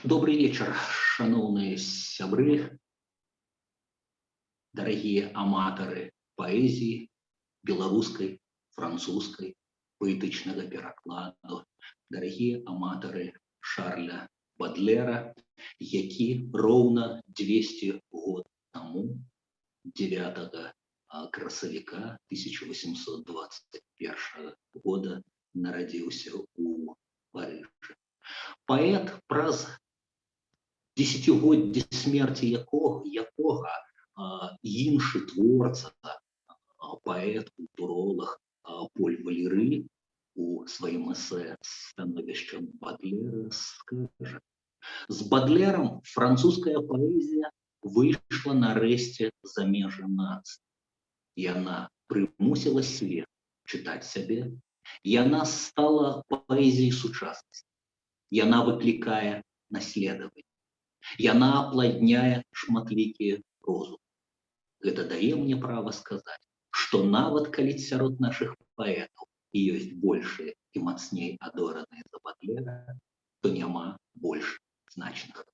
Добрый вечер, шановные сябры, дорогие аматоры паэзіі беларускай, французскай, паэтычнага перакладу, дарагія аматары Шарля Бадлера, які роўна 200 год таму, 9 красавіка 1821 года нарадзіўся ў Парыжы. Паэт праз десятигоддзі смерці якога іншы творца, паэт, культуролог Поль Валеры у сваім эсэ «Становішча Бадлера» скажа: з Бадлерам французская паэзія выйшла нарэшце за межы нацыі. Яна прымусіла свет чытаць сябе, яна стала паэзіяй сучаснасці, яна выклікае наследаванне, яна апладняе шматлікія розумы. Гэта дае мне права сказаць, што нават калі сярод нашых паэтаў ёсць большыя і мацней адораныя за Бадлера, то няма больш значных.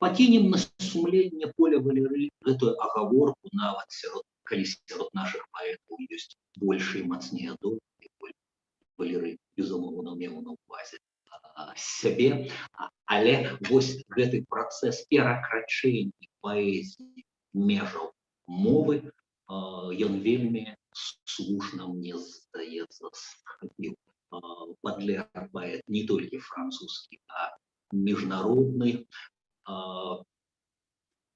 Пакінем на сумленне Поля Валеры гэтую агаворку, нават калі сярод нашых паэтаў ёсць большыя і мацней адораныя. Валеры, безумоўна, меў на ўвазе сябе, але вось гэты працэс перакрачэння паэзіі межаў мовы, ён вельмі слушна, мне здаецца, схапіў. Бадлер паэт не толькі французскі, а міжнародны.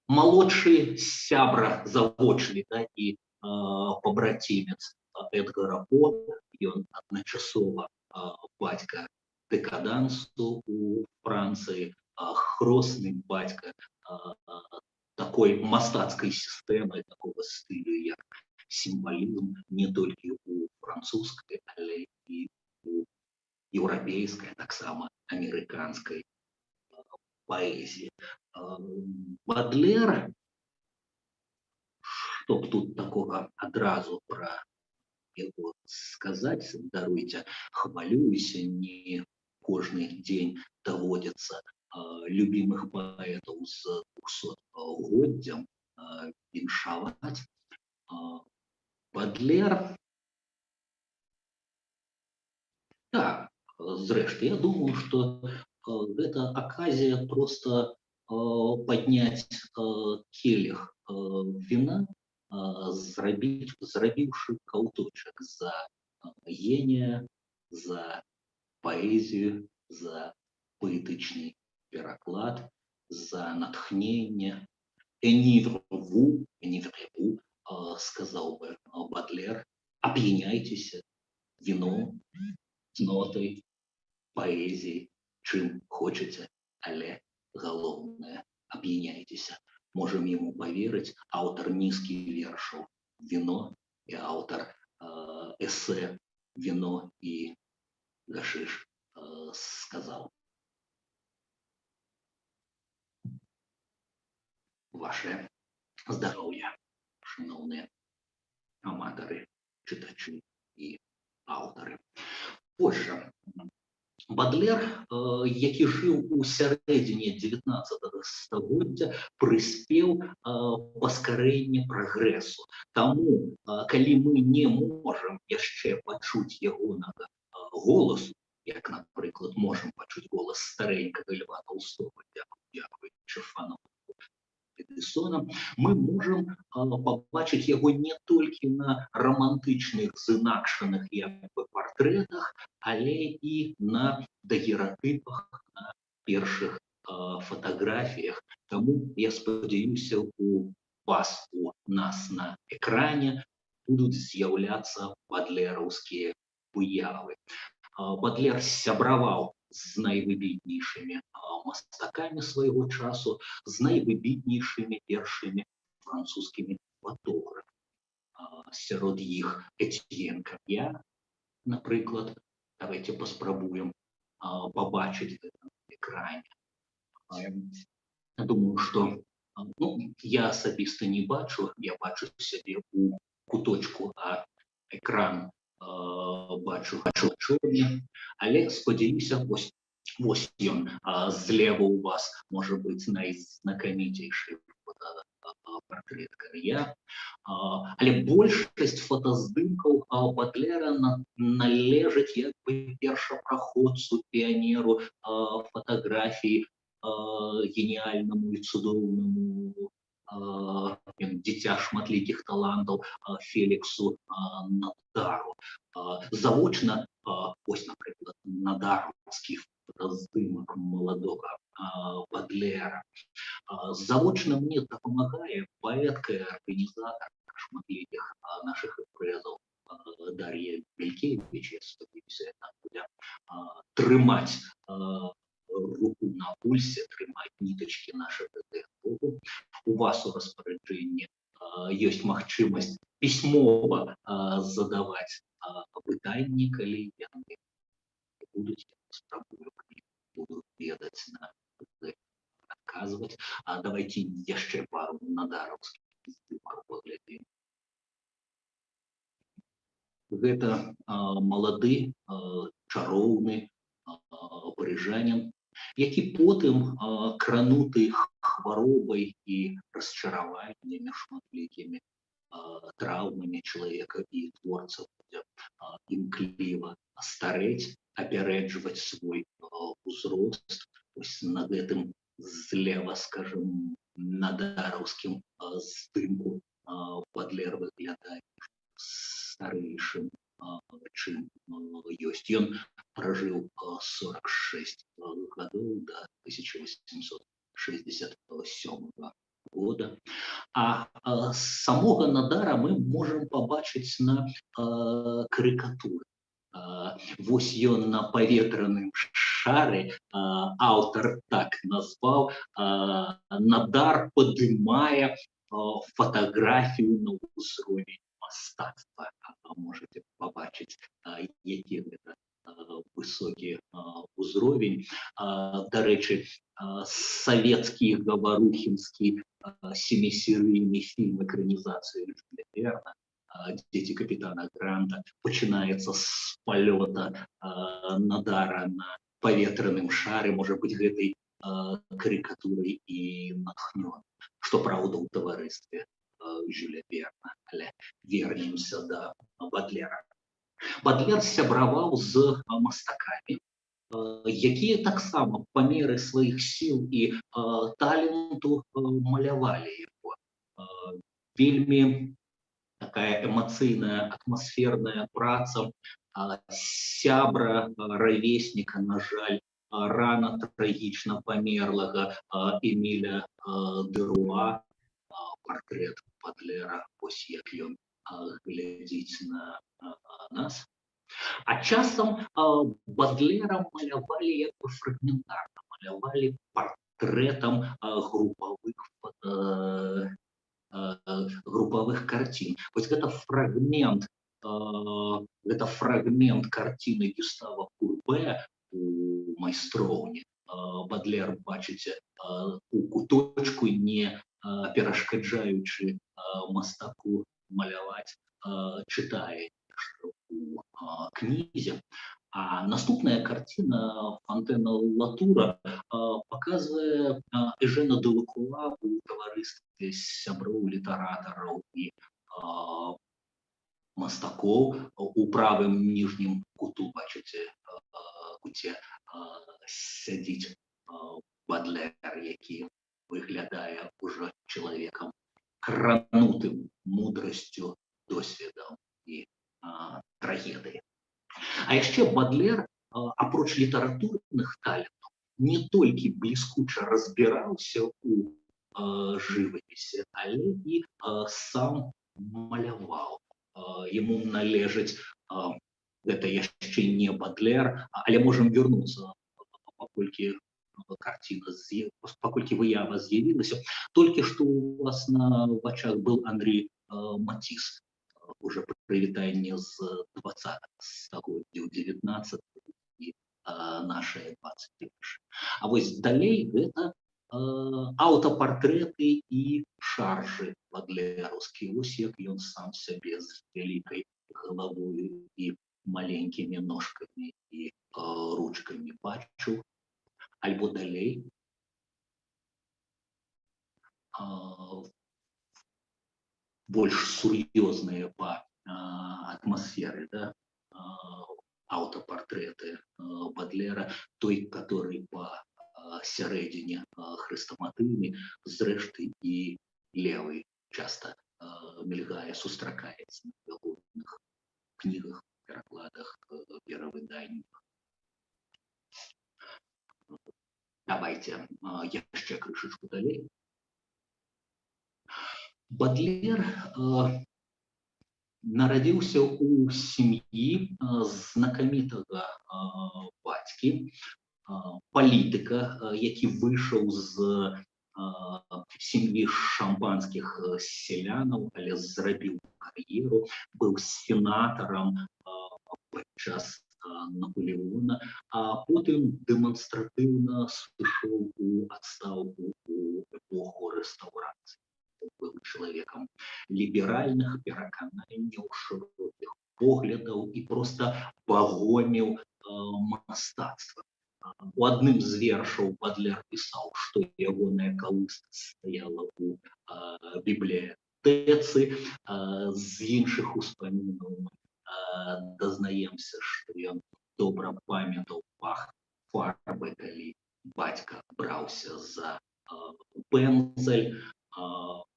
Малодшы сябра завочны, і пабрацімец Эдгара По, ён адначасова бацька дэкадансу у Францыі, хросны бацька такой мастацкай сістэмы, такого стылю, як сімвалізм не толькі у французскай, але і у еўрапейскай, таксама амерыканскай паэзіі. Бадлер, што б тут такога адразу пра яго сказаць, даруйце, хвалююся, не кожны дзень даводзіцца любімых паэтаў з 200-годдзям віншаваць. Бадлер, так, зрэшты, я думаю, што гэта аказія проста падняць келіх віна, зрабіўшы каўточак за генія, за паэзію, за паэтычны пераклад, за натхненне. Эніврву, сказаў бы Бадлер, ап'яняйцеся віном, цнотай, паэзіяй, чым хочаце, але галоўнае, ап'яняйцеся. Можам яму паверыць, аўтар нізкі вершаў «Віно» і аўтар эсэ «Віно і гашыш» сказаў: ваше здароўе, шановныя аматары, чытачы і аўтары. Позже Бадлер, які жыў у сярэдзіне 19 стагоддзя, прыспеў паскарэнне прагрэсу. Таму, калі мы не можам яшчэ пачуць ягонага голасу, як, напрыклад, можам пачуць голас старэнькага Льва Толстога, дзякуючы Фану Педысона, мы можам пабачыць яго не толькі на рамантычных зынакшаных партрэтах, але і на дагератыпах, на першых фатаграфіях. Таму я спадзяюся, у вас, у нас на экране будуць з'яўляцца бадлераўскія выявы. Бадлер сябраваў з найвыбітнейшымі мастакамі свайго часу, з найвыбітнейшымі першымі французскімі фотографамі. Сярод іх Этьен Каб'я, напрыклад. Давайте паспрабуем пабачыць гэта на экране. Я думаю, што я асабіста не бачу, я бачу сябе у куточку, а экран бачу чорны, але спадзяюся, вось Вось ён, злева у вас может быть найзнакамітейшы портрет Кар'я. Але большасць фотаздымкаў Бадлера належаць як бы першапраходцу, піянеру фотаграфіі, геніальнаму і цудоўнаму дзіця шматлікіх талантаў Феліксу Надару. Завочна, ось, наприклад, надараўскі фотаздымак маладога Бадлера. Завочна мне дапамагае паэтка і арганізатарка шматлікіх нашых імпрэзаў Дар'я Белькевіч. Я спадзяюся, яна будзе трымаць руку на пульсе, трымаць нітачкі нашага дыялогу. У вас у распараджэнні ёсць магчымасць пісьмова задаваць пытанні, калі яны будуць, спрабую, буду ведаць на адказваць. Давайте яшчэ пару надараўскіх здымкаў паглядзім. Гэта малады, чароўны парыжанін, які потым, крануты хваробай і расчараваннямі шматлікімі, траўмамі чалавека і творца, будзе імкліва старэць, апярэджваць свой узрост. Ось на гэтым злева, скажем, надараўскім здымку Бадлер выглядае старэйшым, чым ёсць. Ён пражыў 46 гадоў да 1867 года. Самога Надара мы можам пабачыць на карыкатуры. Вось ён на паветраным шары, аўтар так назваў, Надар падымае фатаграфію на ўзровень мастацтва. Можете пабачыць, які гэта высокі ўзровень. Дарэчы, савецкі гаварухінскі 7-серыйны фільм экранізацыі Жюля Верна «Дзеці капітана Гранта» пачынаецца з палёта Надара на паветраным шары. Можа быць, гэтай карыкатурай і натхнён. Што праўда, у таварыстве Жюля Верна. Але вернемся да Бадлера. Бадлер сябраваў з мастакамі, якія таксама па меры сваіх сіл і таленту малявалі яго. Вельмі такая эмацыйная, атмасферная праца сябра, равесніка, на жаль, рана трагічна памерлага Эміля Деруа. Партрэт Бадлера, ось як ён глядзіць на нас. А часам Бадлера малявалі як бы фрагментарна, малявалі партрэтам групавых карцін. Вось гэта фрагмент карціны Гюстава Курбе у майстроўні. Бадлер, бачыце, у куточку, не перашкаджаючы мастаку маляваць, чытае у кнізе. А наступная карціна Фонтена Латура паказвае Эжена Делакруа у таварыстве сяброў, літаратараў і мастакоў. У правым ніжнім куту, бачыце, куце сядзіць Бадлер, які выглядае ўжо чалавекам кранутым мудрасцю, досведам і трагедыі. А яшчэ Бадлер, апроч літаратурных талентаў, не толькі бліскуча разбіраўся у жывапісе, але і сам маляваў. Яму належаць, гэта яшчэ не Бадлер, але можам вярнуцца, паколькі выява з'явілася. Толькі што у вас на вачах был Андрі Матіс, уже прывітанне з 20 стагоддзя, 19 і нашае 21. А вось далей гэта аўтапартрэты і шаржы бадлераўскія. Вось як ён сам сябе з вялікай галавою і маленькімі ножкамі і ручкамі бачыў. альбо далей. Больш сур'ёзныя па атмасферы, да, аўтапартрэты Бадлера, той, который па сярэдзіне хрэстаматыйны, зрэшты і левый часто мільгае, сустракаецца на ягоных кнігах, перакладах, перавыданнях. Давайте яшчэ крышачку далей. Бадлер нарадзіўся ў сям'і знакамітага бацькі, палітыка, які выйшаў з сям'і шампанскіх селянаў, але зрабіў кар'еру, быў сенатарам падчас Наполеона, а потым дэманстратыўна сышоў у адстаўку ў эпоху рэстаўрацыі. Быў чалавекам ліберальных перакананняў, шырокіх поглядаў і проста пагоніў мастацтва. У адным з вершаў Бадлер пісаў, што ягоная калыска стаяла ў бібліятэцы. З іншых успамінаў мы дазнаемся, што ён добра памятаў пах фарбы, калі бацька браўся за пэндзаль.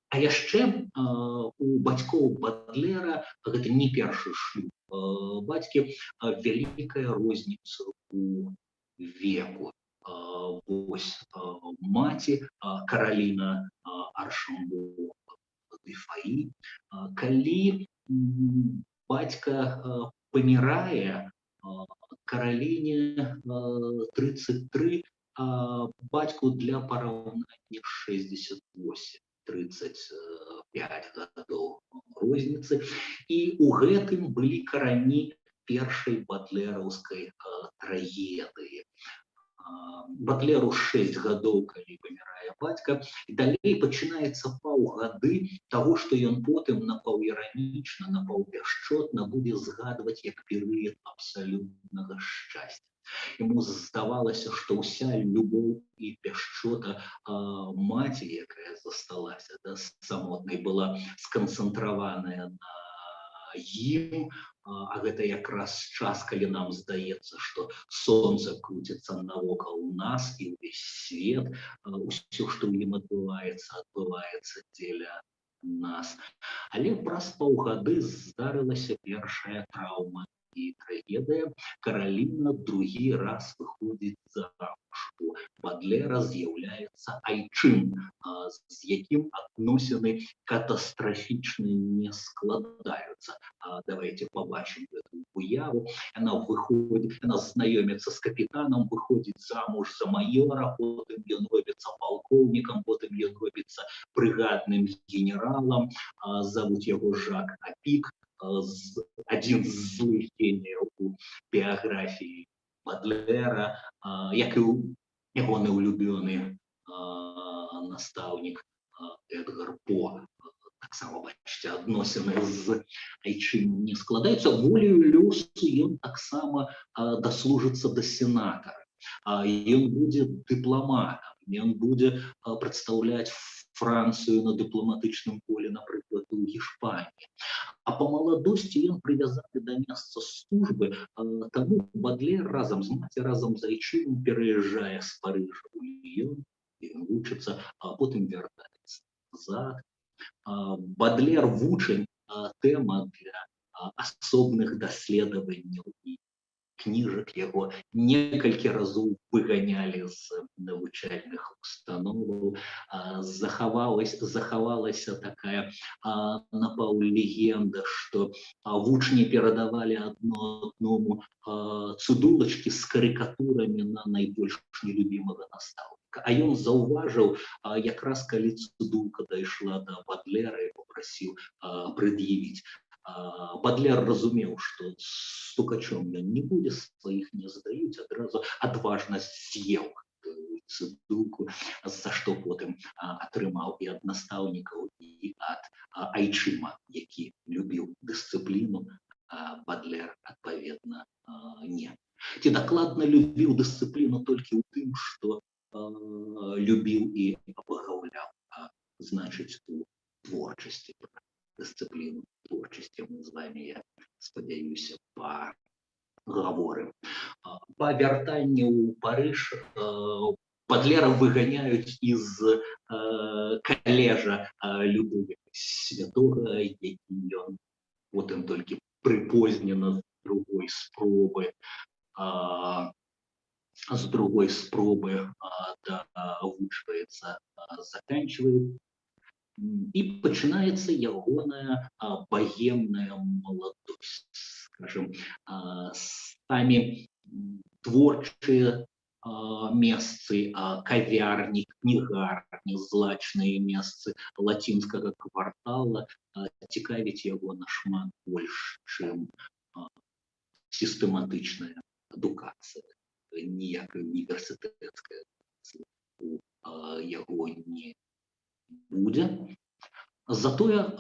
А яшчэ у бацькоў Бадлера, гэта не першы шлюб бацькі, вялікая розніца у веку. Вось маці Караліна Аршамбо-Дефаі. Калі бацька памірае, Караліне 33, а бацьку для параўнання 68, 35 гадоў розніцы. І ў гэтым былі карані першай бадлераўскай трагедыі. Бадлеру 6 гадоў, калі памірае бацька, і далей пачынаецца паўгады таго, што ён потым напаўіранічна, напаўпяшчотна будзе згадваць як перыяд абсалютнага шчасця. Яму здавалася, што ўся любоў і пяшчота маці, якая засталася самотнай, была сканцэнтраваная на ім, а гэта якраз час, калі нам здаецца, што сонца круціцца навокал нас і ўвесь свет, усё, што ў ім адбываецца дзеля нас. Але праз паўгады здарылася першая траўма і трагедыя. Караліна другі раз выходзіць замуж. У Бадлера з'яўляецца айчым, з якім адносіны катастрафічна не складаюцца. Давайте побачым эту уяву. Яна знаёміцца з капітанам, выходзіць замуж за майора, потым ён робіцца палкоўнікам, потым ён робіцца брыгадным генералам, завуць яго Жак Апік, адзін з злых геніяў у біяграфіі Бадлера, як і ягоны улюбёны настаўнік Эдгар По. Таксама, бачыце, адносіны з айчымам не складаюцца. Волею лёсу ён таксама даслужыцца да сенатара. Ён будзе дыпламатам, ён будзе прадстаўляць Францыю на дыпламатычным поле, напрыклад, у Гішпаніі. А па маладосці ён прывязаны да месца службы, таму Бадлер разам з маці, разам з айчымам пераязджае з Парыжа ў Ліён, ён вучыцца, а потым вяртаецца назад. Бадлер вучань, тэма для асобных даследаванняў і кніжак яго. Некалькі разоў выганялі з навучальных установаў. Захавалася такая напаўлегенда, што вучні перадавалі адно адному цудулачкі з карыкатурамі на найбольш нелюбімага настаўніка. А ён заўважыў, якраз калі цудулка дайшла да Бадлера і папрасіў прад'явіць. Бадлер разумеў, што стукачом ён не будзе, сваіх не здаюць, адразу адважна з'еў цудулку, за што потым атрымаў і ад настаўнікаў, і ад айчыма, які любіў дысцыпліну, Бадлер, адпаведна, не. Ці дакладна любіў дысцыпліну толькі ў тым, што любіў і абагаўляў, а значыць, у творчасці. Дысцыпліну творчасці мы з вами, я спадзяюся, паговорым. Па вяртанні ў Парыж Бадлера выганяюць з калежа Людовіка Святога, які ён потым толькі прыпознена з другой спробы давучваецца, заканчивает. І пачынаецца ягоная багемная маладосць, скажем, самі творчыя месцы, кавярні, кнігарні, злачныя месцы лацінскага квартала цікавіць яго нашмат больш, чым сістэматычная адукацыя. Ніякай універсітэцкай адукацыі у яго не будзе. Затое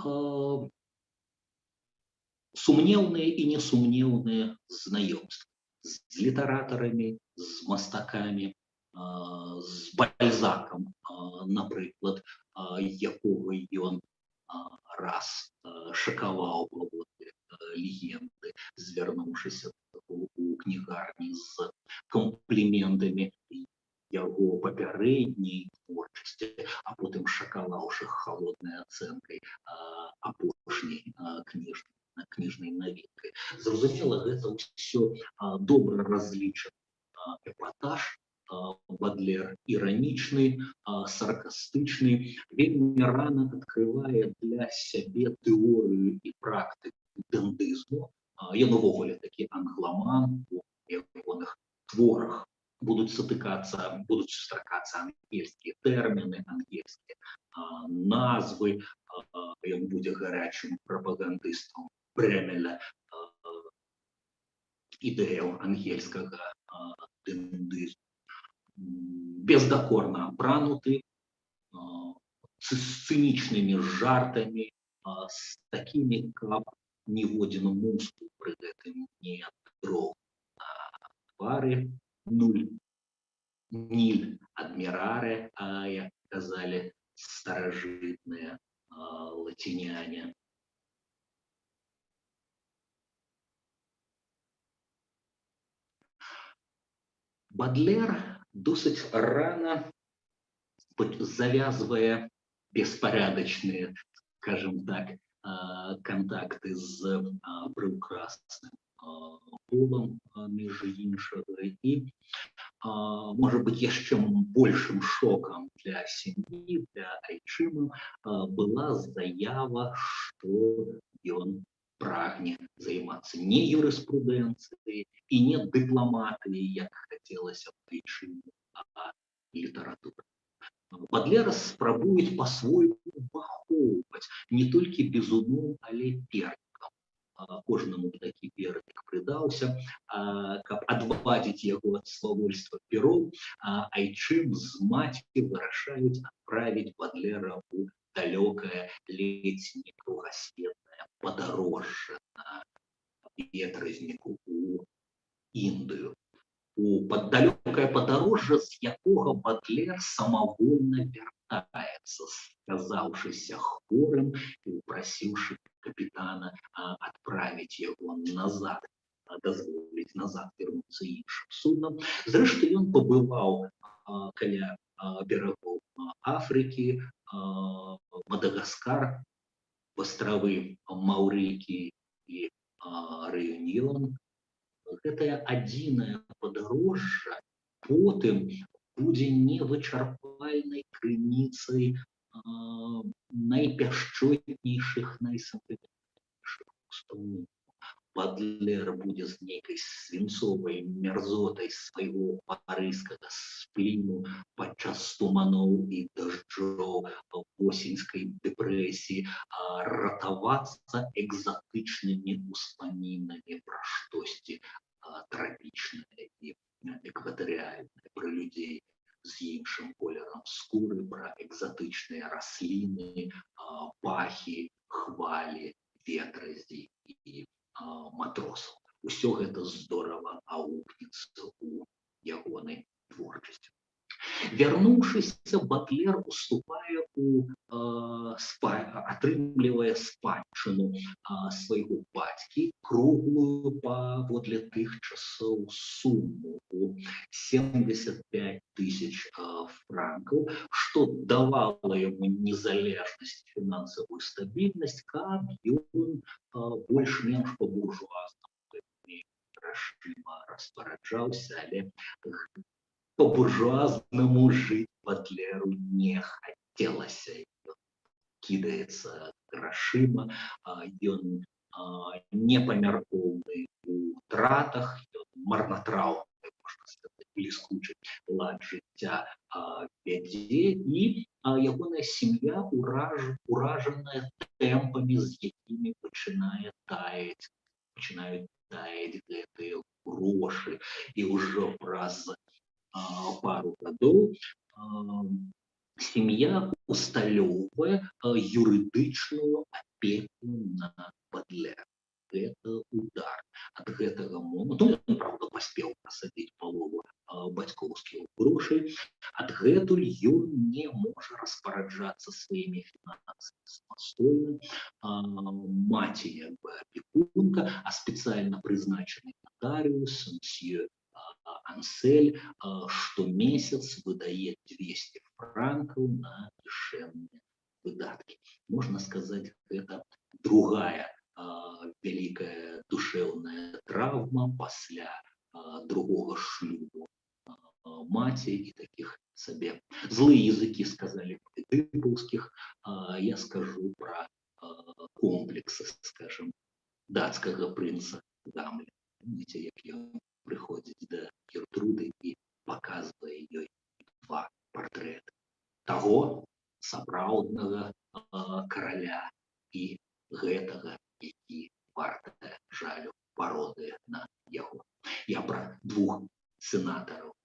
сумнеўныя і несумнеўныя знаёмствы з літаратарамі, з мастакамі, з Бальзакам, напрыклад, якога ён раз шакаваў паводле легенды, звярнуўшыся у кнігарні з компліментамі яго папярэдняй творчасці, а потым шакаваўшы халоднай ацэнкай апошняй кніжнай навінкай. Зразумела, гэта ўсё добра разлічаны эпатаж. Бадлер іранічны, саркастычны, вельмі рана адкрывае для сябе тэорыю і практыку дандызму. Ён увогуле такі англаман, у ягоных творах будуць сустракацца ангельскія тэрміны, ангельскія назвы. Ён будзе гарячым прапагандыстам Брэмеля, ідэяў ангельскага дандызму. Бездакорна апрануты, з цынічнымі жартамі, з такімі, каб ніводзін мускул пры гэтым не дрог на твары. Ніль адміраре, як казалі старажытныя лаціняне. Бадлер досыць рана завязвае беспорядочные, скажем так, контакты з прыўкрасным полам, між іншага, і, может быть, яшчэ большим шоком для сем'і, для айчыму была заява, што ён прагне займацца не юрыспрудэнцыяй і не дыпламатыяй, як хацелася б айчыму, а літаратурай. Бадлера спрабуюць па-свойму ахоўваць не толькі бізуном, але пернікам. Кожнаму такі пернік прыдаўся, каб адвадзіць яго ад свавольства пероў, айчым з маці вырашаюць адправіць Бадлера ў далёкае, ледзь не кругасветнае падарожжа на ветразніку ў Індыю. У далёкае падарожжа, з якога Бадлер самавольна вяртаецца, сказаўшыся хворым і ўпрасіўшы капітана адправіць яго назад, дазволіць назад вярнуцца іншым суднам. Зрэшты, ён пабываў каля берагоў Афрыкі, Мадагаскар, астравы Маўрыкі і Рэюніён. Гэтае адзінае падарожжа потым будзе невычарпальнай крыніцай найпяшчотнейшых, найсампятнейшых успамінаў. Бадлер будзе з нейкай свінцовай мярзотай свайго парыжскага спліну падчас туманоў і дажджоў восеньскай дэпрэсіі ратавацца экзатычнымі успамінамі пра штосьці трапічнае і экватарыяльнае, пра людзей з іншым колерам скуры, пра экзатычныя расліны, пахі, хвалі, ветразі і матросаў. Усё гэта здорава аукнецца Вярнуўшыся, Батлер уступае атрымлівае спадчыну свайго бацькі, круглую паводле тых часоў суму у 75 тысяч франкаў, што давала яму незалежнасць, фінансавую стабільнасць, каб ён больш-менш па-буржуазнаму грашыма распараджаўся, але по-буржуазнаму жыць Батлеру не хацелася. Ён кідаецца грашыма, ён непамяркоўны у тратах, ён марнатраўны, можна сказаць, бліскучы лад жыцця вядзе, і ягоная сям'я уражаная тэмпамі, з якімі пачынаюць таять гэтыя грошы. І ўжо праз пару гадоў сям'я усталёўвае юрыдычную апеку на Батлера. Гэта удар. Ад гэтага моманту, ён, правда, паспеў прасадзіць палову бацькоўскіх грошай, адгэтуль ён не можа распараджацца сваімі фінансамі самастойна. Маці, як бы апекунка, а спецыяльна прызначаны нотарыус, мсье Ансель, штомесяц выдае 200 франкаў на кішэнныя выдаткі. Можна сказаць, гэта другая вялікая душэўная траўма пасля другога шлюбу маці і такіх сабе. Злыя языкі сказалі пра эдыпаўскіх, я скажу пра комплексы, скажем, дацкага прынца Гамлета. Помните, як ён прыходзіць да Гертруды і паказвае ёй два партрэты таго сапраўднага караля і гэтага, які вартая жалю, пародыя на яго. Я пра двух сенатараў,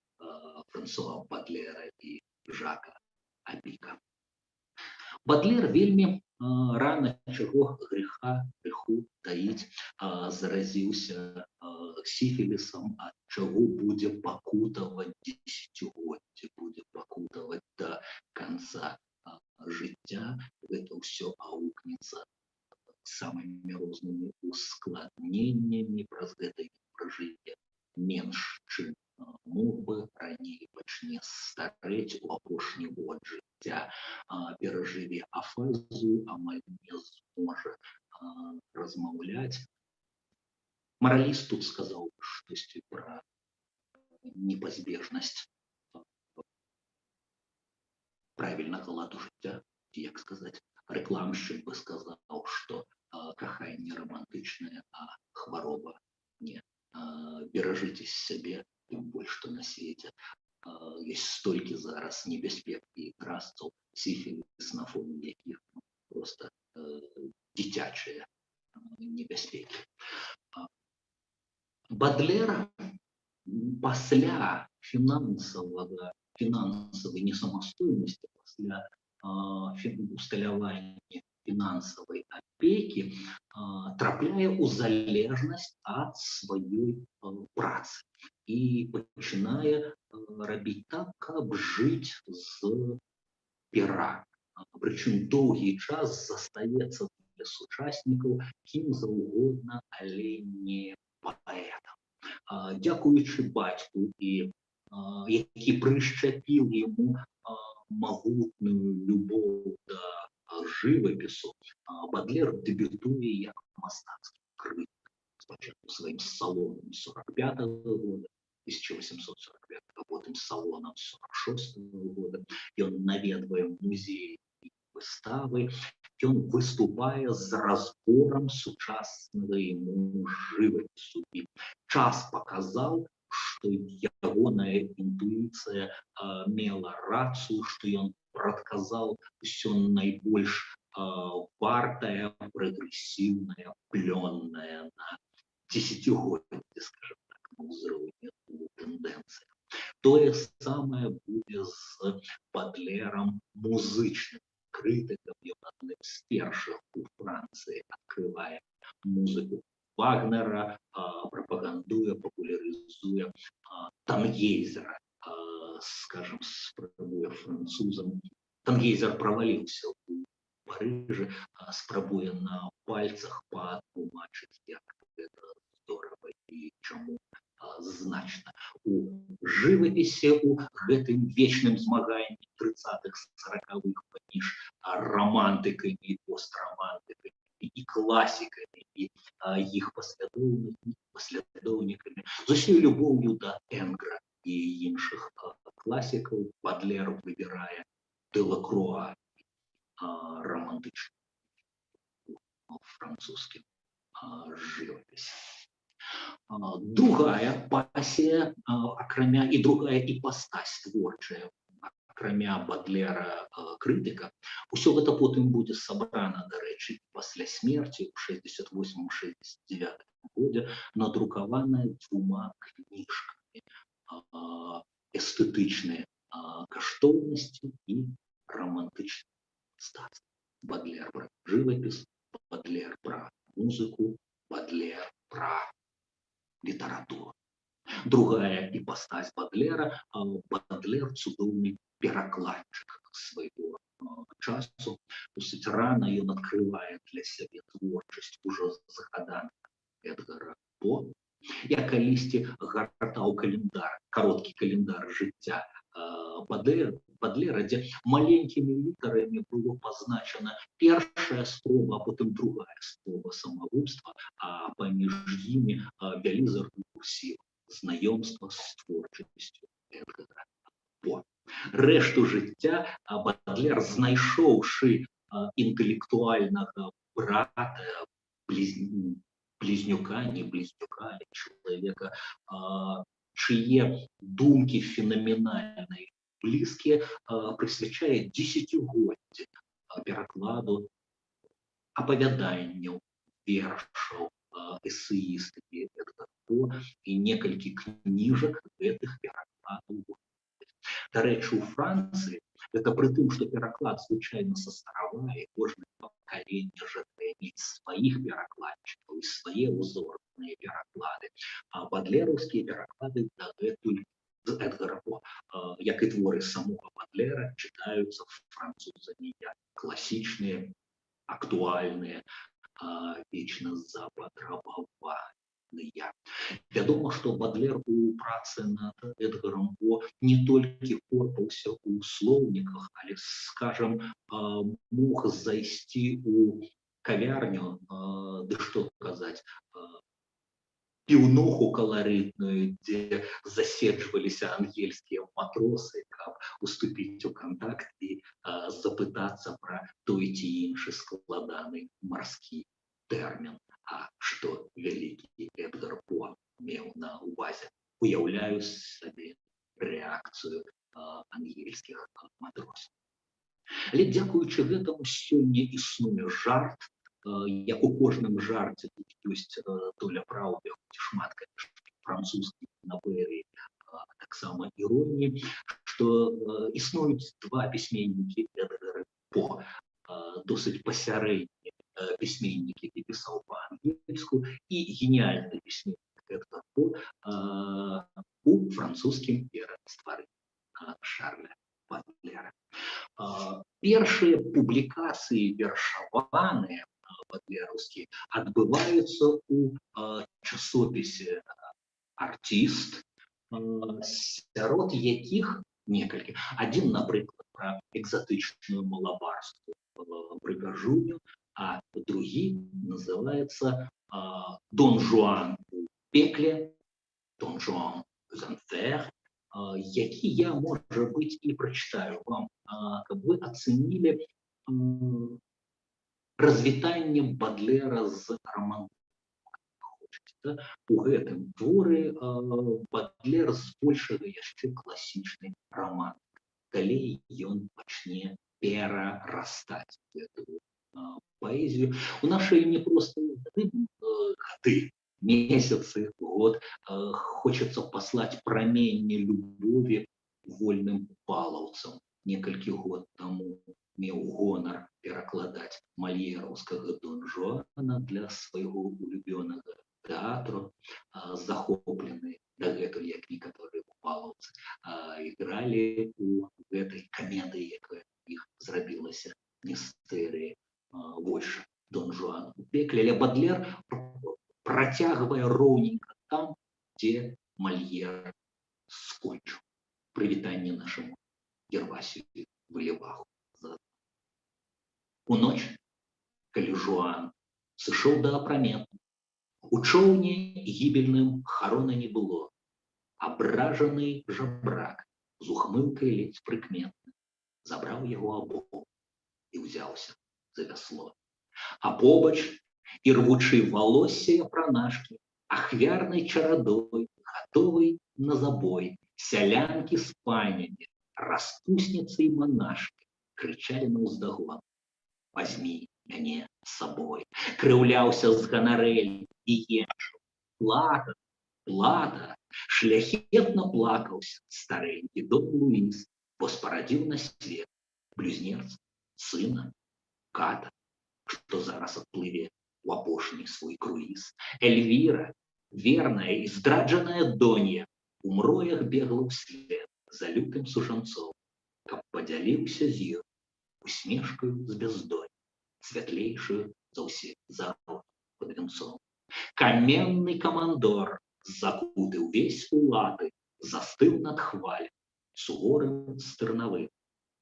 Франсуа Батлера і Жака Апіка. Батлер вельмі рана, чаго грыху таіць, заразіўся сіфілісам, ад чаго будзе пакутаваць дзесяцігоддзі, будзе пакутаваць да канца жыцця. Гэта ўсё аукнецца самымі рознымі ускладненнямі. Праз гэта ён пражыве менш, чым мог бы, раней пачне старэць, у апошні год жыцця перажыве афазію, амаль не зможа размаўляць. Мараліст тут сказаў штосьці пра непазбежнасць правільнага ладу жыцця, як сказаць, рэкламшчык бы сказаў, што каханне рамантычнае, а хвароба не. Беражыце сябе, тым больш, што на свеце ёсць столькі зараз небяспек і трасцаў, сіфіліс, на фоне якіх проста дзіцячыя небяспекі. Батлер пасля фінансавай несамастойнасці, пасля усталявання фінансавай апекі трапляе ў залежнасць ад сваёй працы і пачынае рабіць так, каб жыць з пера. Прычым доўгі час застаецца для сучаснікаў кім заўгодна, але не паэтам. Дзякуючы бацьку, які прышчапіў яму магутную любоў да жывапісу, Батлер дэбютуе як мастацкі крытык. Спачатку сваім салонам 45-го года, 1845, потым салонам 46-го года. Ён наведвае музеі і выставы, ён выступае з разборам сучаснага яму жывапісу. І час паказаў, што ягоная інтуіцыя мела рацыю, што ён прадказаў усё найбольш вартае, прагрэсіўнае, плённае на дзесяцігоддзі, скажем так, на ўзроўні тэндэнцыі. Тое самае будзе з Батлерам музычным крытыкам. Ён адным з першых у Францыі адкрывае музыку Вагнера, прапагандуе, папулярызуе Тангейзера, скажем, прапануе французам. Тангейзер праваліўся ў Парыжы, спрабуе на пальцах патлумачыць, як гэта здорава і чаму значна. У жывапісе, у гэтым вечным змаганні 30-х-40-х паміж романтыкамі і постромантыкамі і класікамі і іх паслядоўнікамі, з усёй любоўю да Энгра і іншых класікаў Бадлер выбірае Делакруа, романтычны французскім жывапісе. Другая пасія, акрамя і другая іпастась творчая, акрамя Бадлера крытыка, усё гэта потым будзе сабрана, дарэчы, пасля смерці ў 68-69 годзе, надрукаваная 2 кніжкамі эстэтычныя каштоўнасці і романтычнае мастацтва. Бадлер пра жывапіс, Бадлер пра музыку, Бадлер пра літаратуру. Другая іпастась Бадлера, Бадлер цудоўны перакладчык свайго часу. Досыць рана ён адкрывае для сябе творчасць ужо згаданага Эдгара По. Я калісьці гартаў календар, кароткі календар жыцця Бадлера, дзе маленькімі літарамі было пазначана першая спроба, а потым другая спроба самагубства, а паміж імі вялізарны курсіў знаёмства з творчасцю Эдгара По. Рэшту жыцця Бадлер, знайшоўшы інтэлектуальнага брата, близнюка, не близнюка, але чалавека, чые думкі фенаменальныя, блізкія, прысвячае дзесяцігоддзі перакладу апавяданняў, вершаў, эсеістыкі Эдгара По і некалькі кніжак гэтых перакладаў. Дарэчы, у Францыі, гэта пры тым, што пераклад звычайна састаравае, кожнае пакаленне жадае мець сваіх перакладчыкаў і свае ўзорныя пераклады. А бадлераўскія пераклады дагэтуль з Эдгара По, як і творы самога Бадлера, чытаюцца французамі як класічныя, актуальныя, вечна запатрабаваныя. Вядома, што Бадлер у працы над Эдгаром По не толькі корпаўся ў слоўніках, але, скажам, мог зайсці у кавярню, ды што казаць, піўнуху каларытную, дзе заседжваліся ангельскія матросы, каб уступіць у кантакт і запытацца пра той ці іншы складаны марскі тэрмін. А што вялікі Эдгар По меў на ўвазе? Уяўляю сабе рэакцыю ангельскіх матросаў. Але дзякуючы гэтаму сёння існуе жарт, як у кожным жарце тут ёсць доля праўды, хоць шмат, конечно, французскіх наверій, таксама іроніі, што існуюць 2 пісьменнікі Эдгара По, досыць пасярэднія пісьменнік, які пісаў па-ангельску, і геніальны пісьменнік Эдгар По у французскім перастварэнні Шарля Бадлера. Першыя публікацыі вершаваныя бадлераўскія адбываюцца ў часопісе «Артіст», сярод якіх некалькі. Адзін, напрыклад, пра экзатычную малабарскую прыгажуню, а другі называецца «Дон Жуан у пекле», «Дон Жуан aux enfers», які я, можа быць, і прачытаю вам, каб вы ацэнілі развітанне Бадлера з романтыкай. У гэтым творы Бадлер збольшага яшчэ класічны романтык. Далей ён пачне перарастаць гэтую паэзію. У нашай непростыя гады, месяцы, год хочацца паслаць праменне любові вольным палаўцам. Некалькі год таму меў гонар перакладаць мальераўскага Дон Жуана для свайго улюбёнага тэатру, захоплены дагэтуль, як некаторыя палаўцы ігралі у гэтай працягвае роўненька там, дзе Мальер скончыў. Прывітанне нашаму Гервасію Выліваху. У ноч, калі Жуан сышоў да апрамету, у чоўне гібельным Харона не было. Абражаны жабрак з ухмылкай ледзь прыкметны забраў яго або і ўзяўся за вясло. А побач і рвучы валосся апранашкі ахвярнай чарадой, гатовай на забой, сялянкі з панямі, распусніцы і манашкі крычалі наўздагон: «Вазьмі мяне з сабой!» Крыўляўся з ганарэль і енчыў. Плата, шляхетна плакаўся старэнькі Дон Луіс, бо спарадзіў на свет блюзнерца, сына, ката, што зараз адплыве у апошні свой круіз. Эльвіра, верная і здраджаная донья, у мроях бегла ўслед за лютым сужанцом, каб падзяліўся з ёй усмешкаю з бяздонь, святлейшую за ўсе завод пад вянцом. Каменны камандор, закуты ўвесь у латы, застыў над хвалем, суворым стырнавым.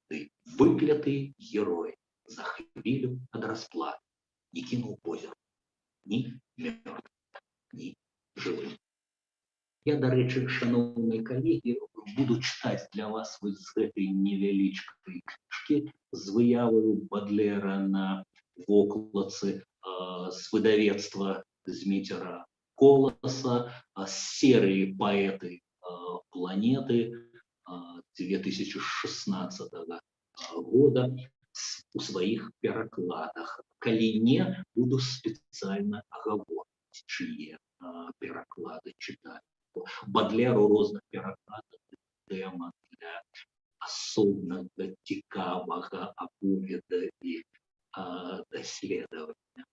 Ты выкляты герой за хвілю ад расплаты не кінуў позірку ні мёртвым, ні жывым. Я, дарэчы, шаноўныя калегі, буду чытаць для вас вось з гэтай невялічкай кніжкі з выяваю Бадлера на вокладцы з выдавецтва Зміцера Коласа, з серыі паэты планеты 2016 года у сваіх перакладах. Калі не, буду спецыяльна агаворваць, чые пераклады чытаць. Бадлер у розных перакладах тэма для асобнага цікавага аповеда і даследавання.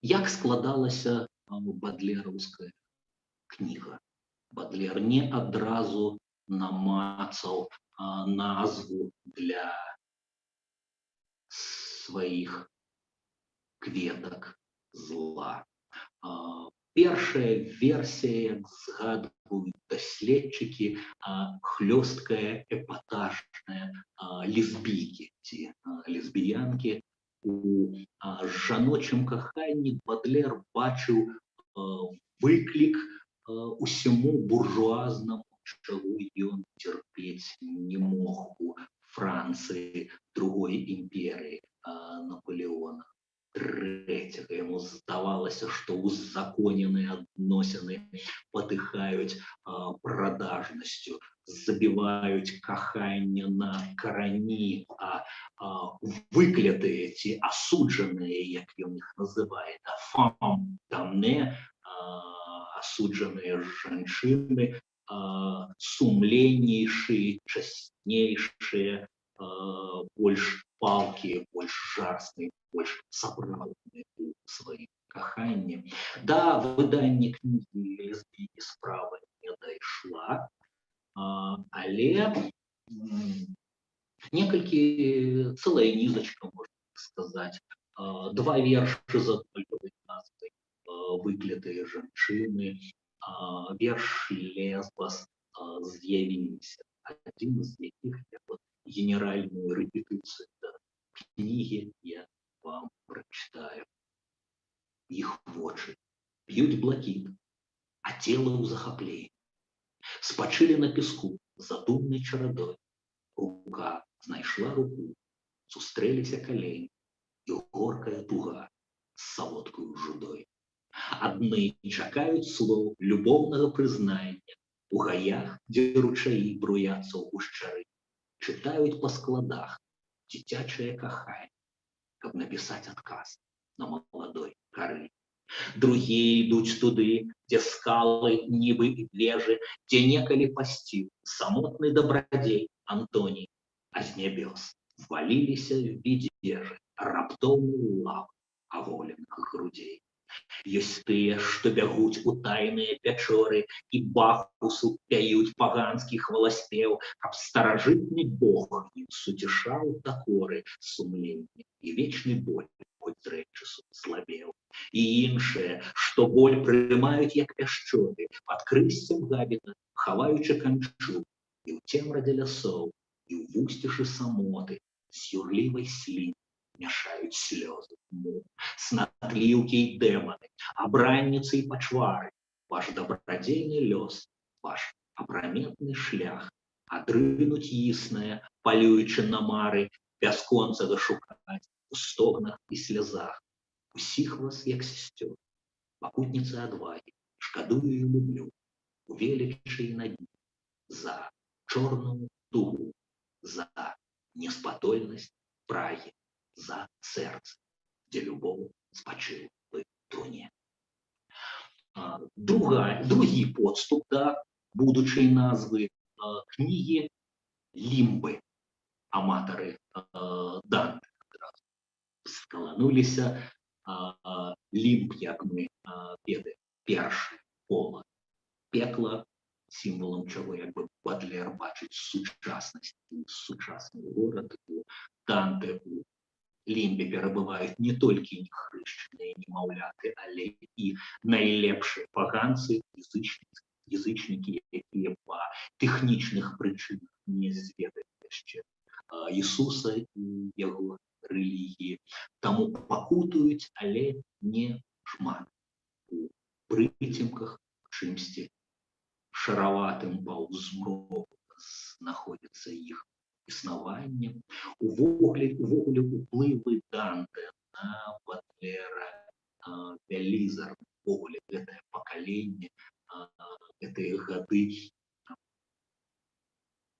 Як складалася бадлераўская кніга? Бадлер не адразу намацаў назву для сваіх кветак зла. Першая версія, як згадваюць даследчыкі, хлёсткая, эпатажная лесбійкі ці лесбіянкі. У жаночым каханні Бадлер бачыў выклік усяму буржуазнаму, чаго ён цярпець не мог у Францыі другой імперыі Наполеона III. Яму здавалася, што узаконеныя адносіны патыхаюць прадажнасцю, забіваюць каханне на карані, а выклятыя ці асуджаныя, як ён іх называе, фам дамне, асуджаныя жанчыны, сумленнейшыя, часнейшыя, больш палкія, больш жарстыя, больш сапраўдныя у сваім каханні. Да выдання кнігі лесбійкі справа не дайшла, але некалькі, цэлая нізачка, можна сказаць, два вершы з аднолькавай назвай «Выклятыя жанчыны», верш «Лесбас» з'явіліся. Адзін з якіх я генеральную рэпетыцыю да кнігі я вам прачытаю. Іх вочы п'юць блакіт, а цела ў захапленні. Спачылі на песку задумнай чарадой. Рука знайшла руку, сустрэліся калені, і горкая туга з салодкаю жудой. Адны чакаюць слоў любоўнага прызнання, у гаях, дзе ручаі бруяцца ў гушчары, чытаюць па складах дзіцячае каханне, каб напісаць адказ на маладой кары. Другія ідуць туды, дзе скалы, нібы і вежы, дзе некалі пасціў самотны дабрадзей Антоній, а з нябёс валіліся в відзе вежы раптоўны лав аголеных грудзей. Ёсць тыя, што бягуць у тайныя пячоры і бахусу пяюць паганскі хваласпеў, каб старажытны Бог ім суцішаў дакоры сумленне і вечны боль, хоць зрэчасу слабеў. І іншыя, што боль прымаюць як пяшчоты, пад крысцем габіта, хаваючы канчу, і ў цемрадзе лясоў, і ў вусцішы самоты, з юрлівай сліны мяшаюць слёзы, снатліўкі і дэманы, абранніцы і пачвары, ваш дабрадзейны лёс, ваш апраметны шлях, адрынуць існае, палюючы на мары, бясконцага шукаць у стогнах і слязах. Усіх вас, як сестёр, пакутніцы адвагі, шкадую і люблю, у велічы і надні, за чорную дугу, за неспатольнасць прагі, за сэрца, дзе любоў спачыў бы труне. Другі подступ да будучай назвы кнігі «Лімбы». Аматары Данте скалануліся. Лімб, як мы ведаем, першы пола пекла, сімвалам чаго як бы Бадлер бачыць сучаснасць, сучасны горад. Данте у Лімбе перабываюць не толькі нехрышчаныя немаўляты, але і найлепшыя паганцы, язычнікі, якія па тэхнічных прычынах не зведаюць яшчэ Ісуса і яго рэлігіі. Таму пакутуюць, але не шмат. У прыцемках, чымсьці шараватым паўзмроку знаходзіцца іх існаванне. Увогуле уплывы Данте на Бадлера вялізарны. Увогуле гэтае пакаленне, гэтыя гады.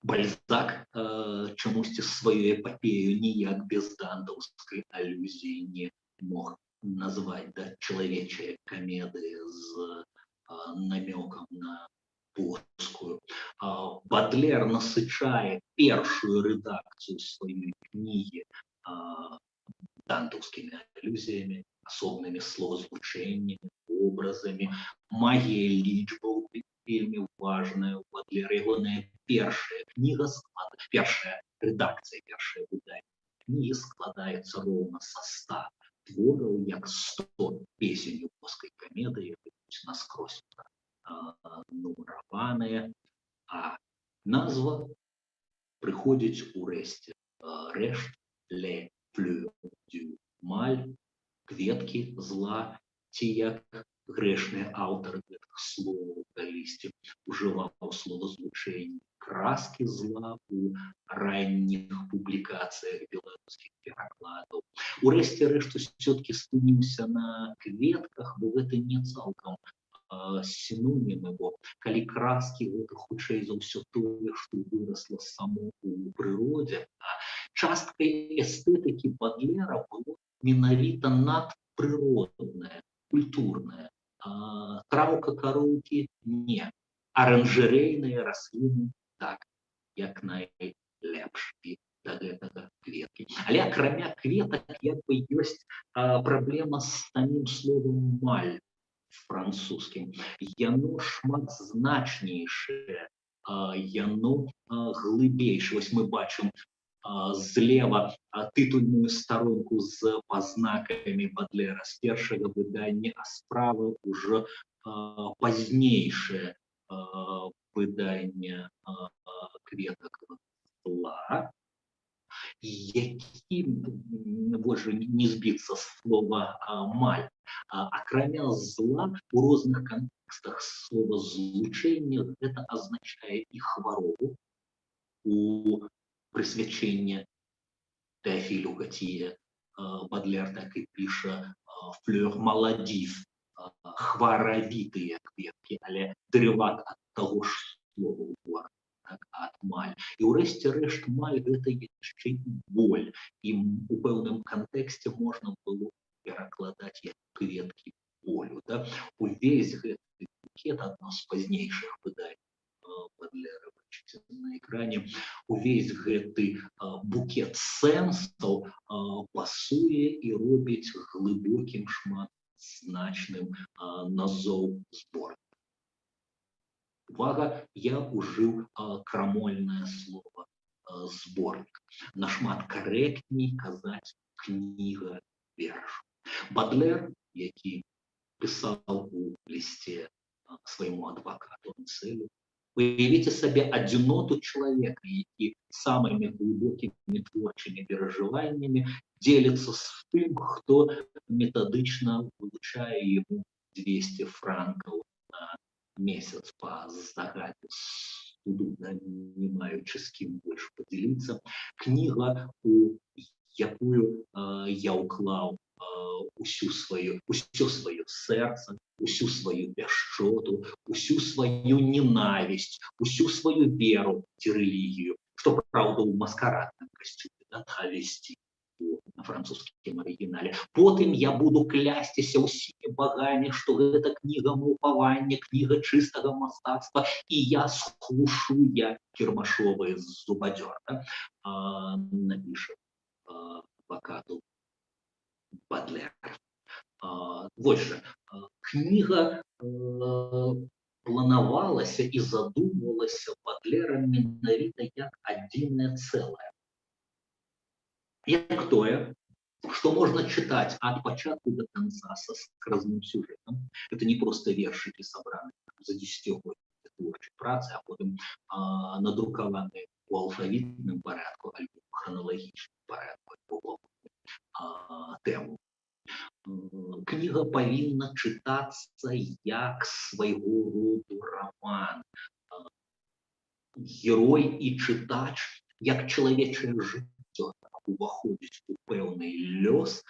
Бальзак чамусьці сваю эпапею ніяк без дантаўскай алюзіі не мог назваць да чалавечай камедыі з намёкам на плоскую. Бадлер насычае першую рэдакцыю сваёй кнігі дантаўскімі алюзіямі, асобнымі словазвучэннямі, образамі. Магія лічбаў вельмі важная ў Бадлера. Ягоная першая кніга, першая рэдакцыя, першае выданне кнігі складаецца роўна са 100 твораў, як 100 песень у плоскай камедыі, наскрозь нумараваныя, а назва прыходзіць урэшце рэшт «Le fleur du mal», кветкі зла, ці як грэшныя аўтары гэтых словаў калісьці ужываў словазвучэнне «краскі зла» у ранніх публікацыях беларускіх перакладаў. Урэшце рэшт усё-ткі спыніўся на кветках, бо гэта не цалкам сінонімы, бо калі краскі, гэта хутчэй за ўсё тое, што вырасла само ў прыродзе. Часткай эстэтыкі Бадлера было менавіта надпрыроднае, культурнае. Траўка, кароўкі – не. Аранжарэйныя расліны – так, як найлепш. І да гэтага кветкі. Але акрамя кветак як бы ёсць праблема з самім словам «маль» французскім. Яно шмат значнейшае, яно глыбейшае. Вось мы бачым злева тытульную старонку з пазнакамі Бадлера з першага выдання, а справа ўжо пазнейшае выданне кветак зла, якім, боже, не збіцца з слова «маль». Акрамя зла, у розных кантэкстах слова «злучэнне» гэта азначае і хваробу. У прысвячэнне Тэафілю Готье Бадлер так і піша «fleur maladive», хваравітыя кветкі, але дэрыват ад таго ж слова ў ад маль. І ўрэшце рэшт маль гэта яшчэ і боль. І у пэўным кантэксце можна было перакладаць як кветкі болю. Увесь гэты букет, адно з пазнейшых выданняў Бадлера, бачыце на экране, увесь гэты букет сэнсаў пасуе і робіць глыбокім шмат значным назоў зборнік. Увага, я ўжыў крамольнае слово зборнік. Нашмат карэктней казаць кніга вершаў. Бадлер, які пісаў у лісце свайму адвакату Анцелю, уявіце сабе адзіноту чалавека, які самымі глыбокімі творчымі перажываннямі дзеліцца з тым, хто метадычна вылучае яму 200 франкаў на месяц па загадзе суду, не маючы з кім больш падзяліцца. Кніга, у якую я ўклаў усё сваё сэрца, усю сваю пяшчоту, усю сваю ненавісць, усю сваю веру ці рэлігію, што, праўда, у маскарадным касцюме, травесці на французскім арыгінале. Потым я буду клясціся ўсімі багамі, што гэта кніга маўпавання, кніга чыстага мастацтва, і я схлушу, як кірмашовы зубадзёр, напіша адвакату Бадлер. Вось жа, кніга планавалася і задумвалася Бадлерам менавіта як адзінае цэлае. Як тое, што можна чытаць ад пачатку да канца са скразным сюжэтам. Это не проста вершыкі, сабраны за дзесяцігоддзі творчай працы, а потым надрукаваны ў алфавітным парадку альбо храналагічным парадку альбо тэму. Кніга павінна чытацца як свайго роду раман. Герой і чытач, як чалавечае жыццё, уваходзіць у пэўны лёс,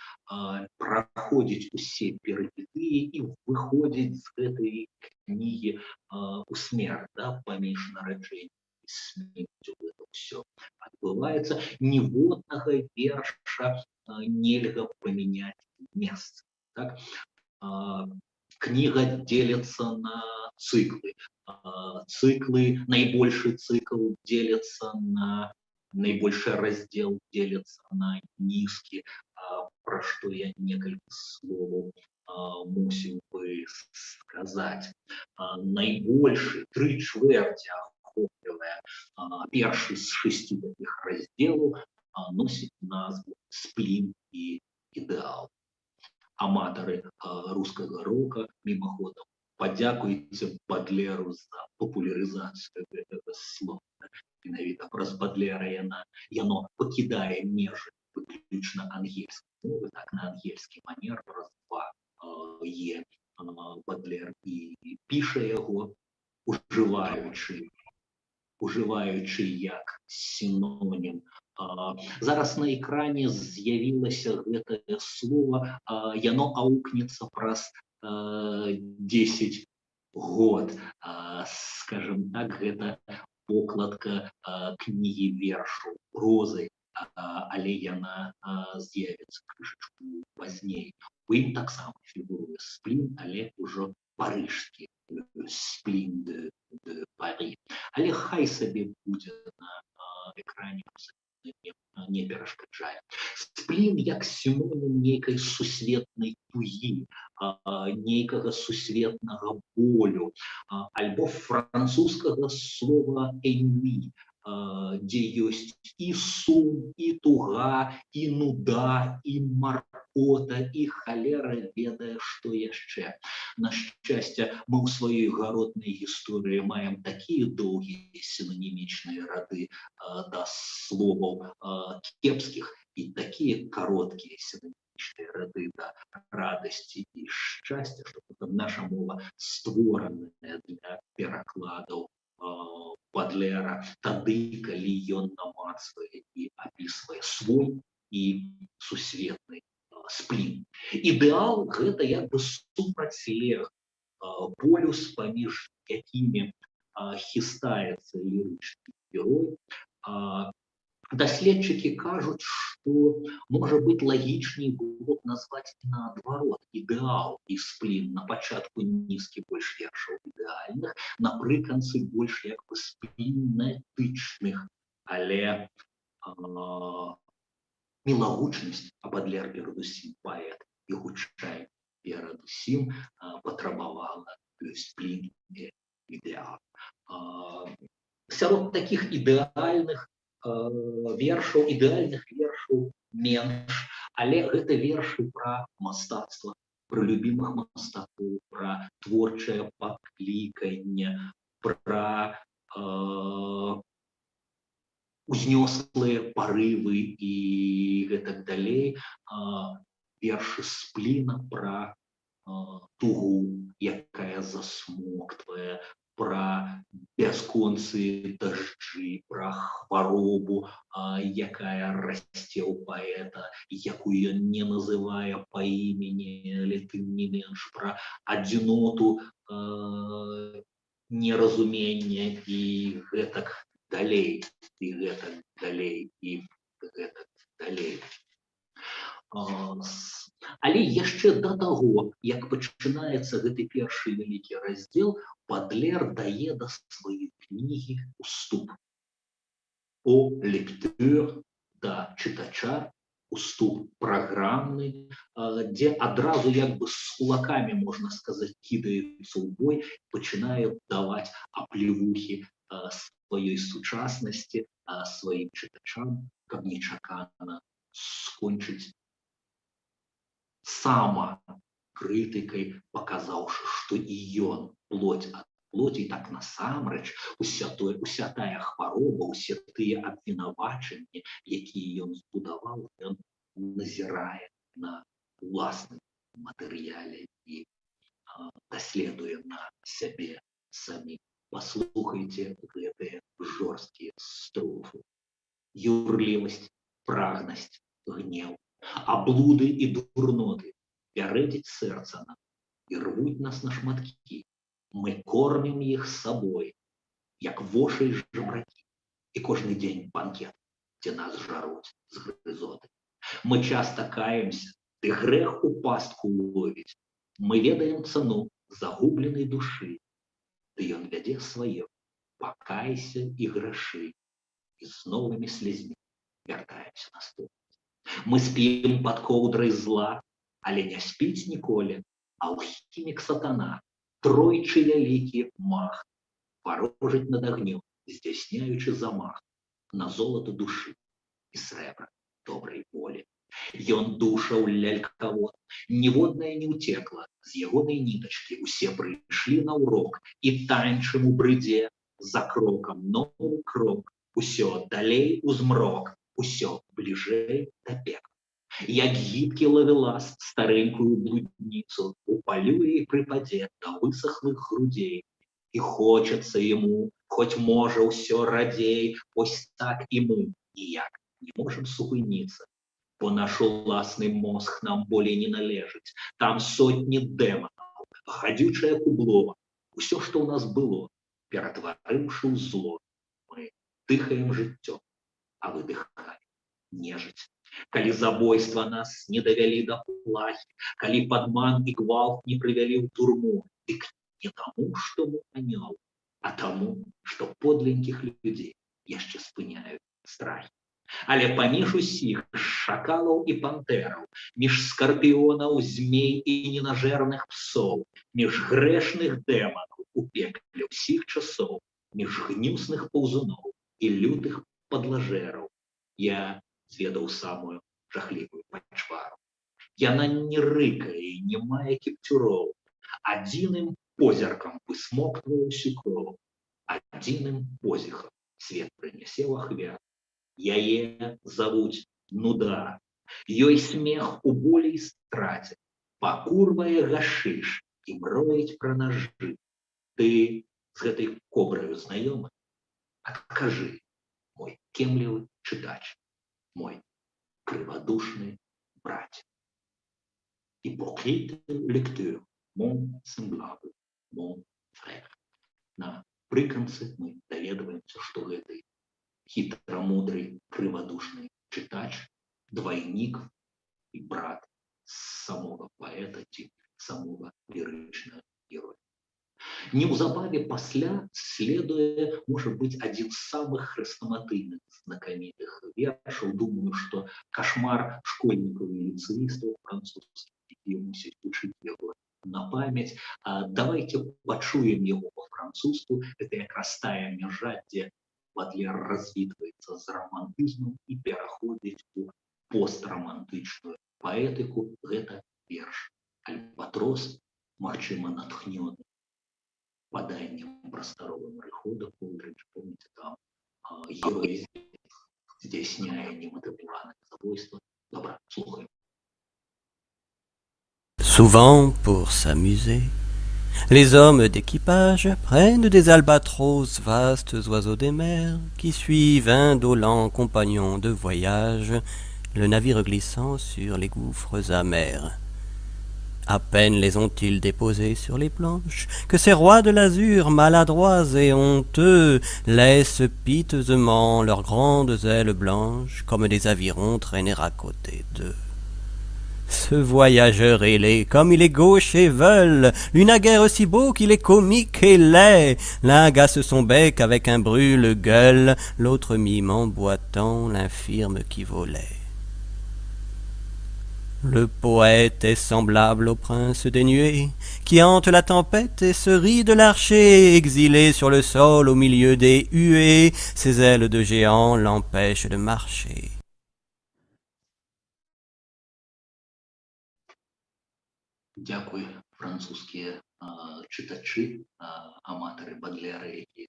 праходзіць усе перыпетыі і выходзіць з гэтай кнігі у смерць, паміж нараджэннем і смерцю гэта ўсё адбываецца. Ніводнага верша нельга памяняць месца. Кніга дзеліцца на цыклы. Найбольшы цыкл дзеліцца на найбольшы раздзел дзеліцца на нізкі, пра што я некалькі словаў мусіў бы сказаць. Найбольшы 3/4 ахоплівае першы з 6 такіх раздзелаў, носіць назву «Сплін і ідэал». Аматары рускага рока, мімаходам, падзякуйце Бадлеру за папулярызацыю гэтага слова. Менавіта праз Бадлера яно пакідае межы выключна ангельскай мовы, так на ангельскі манер праз 2 «е» Бадлер і піша яго, ужываючы як сінонім. Зараз на экране з'явілася гэтае слово, яно аукнецца праз 10 год. Скажем так, гэта покладка кнігі вершаў прозай, але яна з'явіцца крышачку пазней. У ім таксама фігуруе сплін, але ўжо парыжскі сплін де Парі. Але хай сабе будзе на экране, не перашкаджае. Сплін як сінонім нейкай сусветнай тугі, нейкага сусветнага болю, альбо французскага слова «эннуи», дзе ёсць і сум, і туга, і нуда, і маркота, і халера ведае, што яшчэ. На шчасце, мы ў сваёй гаротнай гісторыі маем такія доўгія сінанімічныя рады да словаў кепскіх і такія кароткія сінанімічныя рады да радасці і шчасця, што наша мова створаная для перакладаў Бадлера тады, калі ён намацвае і апісвае свой і сусветны сплін. Ідэал – гэта як бы супрацьлег, полюс, паміж якімі хістаецца лірычны герой. Даследчыкі кажуць, што, можа быць, лагічней было б назваць наадварот ідэал і сплін. На пачатку нізкі больш вершаў ідэальных, напрыканцы больш як бы сплінетычных, але мілагучнасць, а Бадлер перадусім паэт і гучай перад перадусім патрабавала сплін ідэал. Сярод такіх ідэальных вершаў менш, але гэта вершы пра мастацтва, пра любімых мастакоў, пра творчае пакліканне, пра узнёслыя парывы і гэтак далей. Вершы спліна пра тугу, якая засмоктвае, пра бясконцыя дажджы, пра хваробу, якая расце ў паэта, якую ён не называе па імені, але тым не менш, пра адзіноту, неразумення і гэтак далей, і гэтак далей, і гэтак далей. Але яшчэ да таго, як пачынаецца гэты першы вялікі раздзел, Бадлер дае да сваёй кнігі уступ. О лектур, да чытача, уступ праграмны, дзе адразу як бы з кулакамі, можна сказаць, кідаецца ў бой, пачынае даваць аплевухі сваёй сучаснасці, сваім чытачам, каб нечакана скончыць самакрытыкай, паказаўшы, што і ён плоть ад плоці, так насамрэч уся тая хвароба, усе тыя абвінавачанні, якія ён збудаваў, ён назірае на ўласным матэрыяле і даследуе на сябе самі. Паслухайце гэтыя жорсткія строфы. Юрлівасць, прагнасць, гнеў, аблуды і дурноты пярэдзяць сэрца нам і рвуць нас на шматкі. Мы кормім іх сабой, як вошы і жабракі. І кожны дзень банкет, дзе нас жаруць з грызоты. Мы часта каемся, ды грэх у пастку ловіць. Мы ведаем цану загубленай душы. Ды ён вядзе сваё, пакайся і грашы. І з новымі слязьмі вяртаемся на стол. Мы спім пад коўдрай зла, але не спіць ніколі. Алхімік сатана, тройчы вялікі мах, варожыць над агнём, здзяйсняючы замах на золата душы і срэбра добрай волі. Ён душаў лялькавод, ніводная не ўцекла з ягонай нітачкі. Усе прыйшлі на ўрок і танчым у брыдзе за крокам новы крок. Усё далей у змрок, усё бліжэй да пекла. Як гібкі лавелас старенькую блудніцу, упалюе і прыпадзе да высохлых грудзей. І хочацца яму, хоць можа ўсё радзей, ось так і мы ніяк не можам супыніцца. Бо наш уласны мозг нам болей не належыць. Там сотні дэманаў, гадючае кубло. Усё, што ў нас было, ператварыўшы ў зло. Мы дыхаем жыццё, а выдыхаем нежыць. Калі забойства нас не давялі да плахі, калі падман і гвалт не прывялі ў турму, дык не таму, што мы анёл, а таму, што подленькіх людзей яшчэ спыняюць страхі. Але паміж усіх шакалаў і пантэраў, між скарпіонаў, змей і ненажэрных псоў, між грэшных дэманаў у пекле ўсіх часоў, між гнюсных паўзуноў і лютых падлажэраў, я зведаў самую жахлівую пачвару. Яна не рыкае і не мае кіпцюроў, адзіным позіркам высмоктвае ўсю кроў, адзіным позіхам свет прынясе ў ахвяру. Яе завуць нуда, ёй смех у болі і страце, пакурвае гашыш і мроіць пра нажы. Ты з гэтай кобраю знаёмы? Адкажы, мой кемлівы чытач, мой крывадушны брат. Hypocrite lecteur, mon semblable, mon frère. На прыканцы мы даведваемся, што гэты хітрамудры крывадушны чытач, двайнік і брат самога паэта ці самога лірычнага героя. Неўзабаве пасля следуе, можа быць, адзін з самых хрэстаматыйных знакамітых вершаў. Думаю, што кашмар школьнікаў і ліцэістаў французскіх, якія мусяць вучыць яго на памяць. Давайте пачуем яго па-французску. Это якраз тая мяжа, дзе Бадлер развітваецца з романтызмом і пераходзіць у постромантычную паэтыку. Гэта верш «Альбатрос», магчыма, натхнёны паданнем прасторовым морехода Колдридж. Помните, там герой здійсняє немотивоване забойство. Добре, слухаємо. Souvent, pour s'amuser, les hommes d'équipage prennent des albatros, vastes oiseaux des mers, qui suivent indolents compagnons de voyage, le navire glissant sur les gouffres amers. À peine les ont-ils déposés sur les planches, que ces rois de l'azur, maladroits et honteux, laissent piteusement leurs grandes ailes blanches, comme des avirons traîner à côté d'eux. Ce voyageur ailé, comme il est gauche et veule, lui naguère aussi beau qu'il est comique et laid. L'un agace son bec avec un brûle-gueule, l'autre mime en boitant l'infirme qui volait. Le poète est semblable au prince des nuées, qui hante la tempête et se rit de l'archer, exilé sur le sol au milieu des huées, ses ailes de géant l'empêchent de marcher. Дякую, французские читачи, аматоры Бадлера, які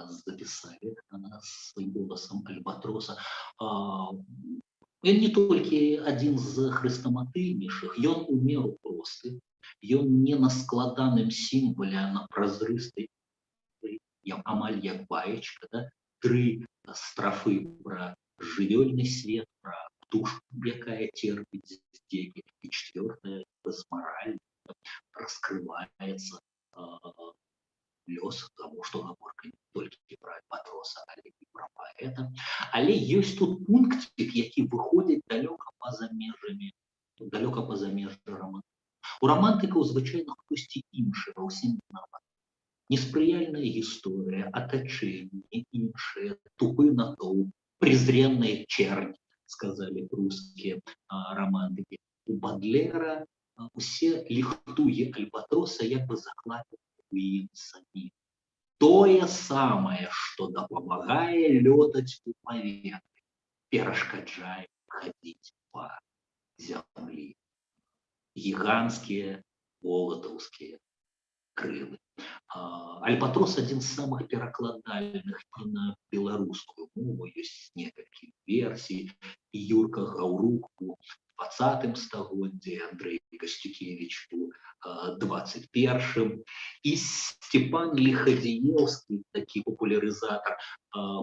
записали своим голосом Альбатроса. Ён не толькі адзін з хрэстаматыйнейшых, ён у меру просты, ён не на складаным сімвале, а на празрыстай, амаль як баечка, да? 3 страфы пра жывёльны свет, пра птушку, якая терпіць здзекі, і 4-я безмаральна раскрываецца лёс, тому што гаворка не толькі пра Альбатроса, але і пра паэта. Але ёсць тут пунктик, які выходзіць далёка па-за межамі романтыкі. У романтыкаў звычайна хтосьці іншы ва ўсім вінаваты. Неспрыяльная гісторыя, атачэнне іншае, тупы натоўп, презренная чернь, сказали русские романтики. У Бадлера усе ліхтугі Альбатроса як бы закладваюць у ім самім. Тое самае, што дапамагае лётаць у паветры, перашкаджае хадзіць па зямлі. Гіганцкія волатаўскія крылы. Альбатрос адзін з самых перакладальных і на беларускую мову. Ёсць некалькі версій. Юрка Гаўрук у 20 стагоддзі, Андрэй Касцюкевіч у 21. І Степан Лихадзіеўскі, такі папулярызатар,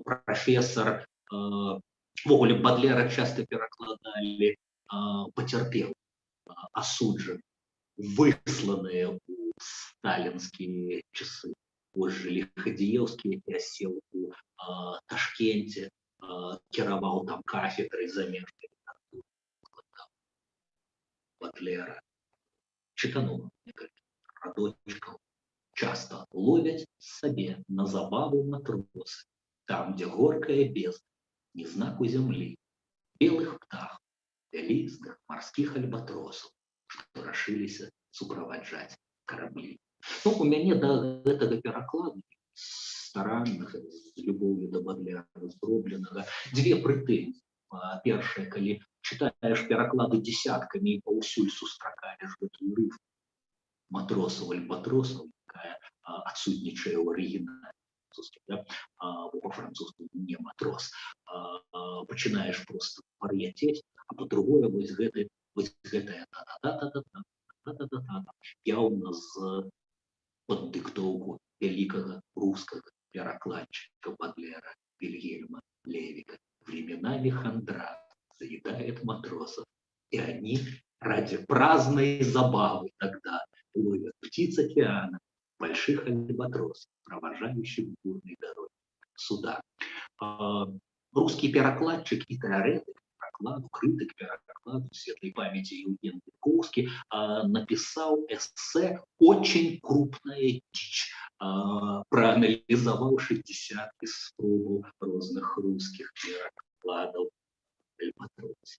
прафесор, ввогуле Бадлера часта перакладалі, пацярпеў, асуджаны, высланыя у сталінскія часы. Позже Лихадзіеўскі асеў у Ташкенце, кіраваў там кафедрай замежнай літаратуры, Бадлера. Чытануў некалькі радочкаў. Часта ловяць сабе на забаву матросы, там, дзе горкая бездна, ні знаку зямлі, белых птахаў, вялізных марскіх альбатросаў, што рашыліся суправаджаць караблі. Ну, у мяне да гэтага перакладу стараннага, з любоўю да Бадлера зробленага, 2 прэтэнзіі. Першае, калі чытаеш пераклады дзесяткамі і паўсюль сустракаеш гэтую рыфму матросаў, альбатросаў, якая адсутнічае ў арыгінале, да? Па-французску не матрос. Пачынаеш проста пар'яцець, а па-другое, вось гэтая та-та-та-та-та-та-та-та-та-та, яўна з пад дыктоўку вялікага рускага перакладчыка Бадлера Вильгельма Левика. Временами хандра заедает матросов, и они ради праздной забавы тогда ловят птиц океана, больших альбатросов, провожающих бурной дороги суда. Русский перакладчик и теоретик перакладу, критик перакладу светлой памяти Евген Быковский написал эссе «Очень крупная дичь», проанализовавший десятки спробов разных русских перакладов Альбатроса.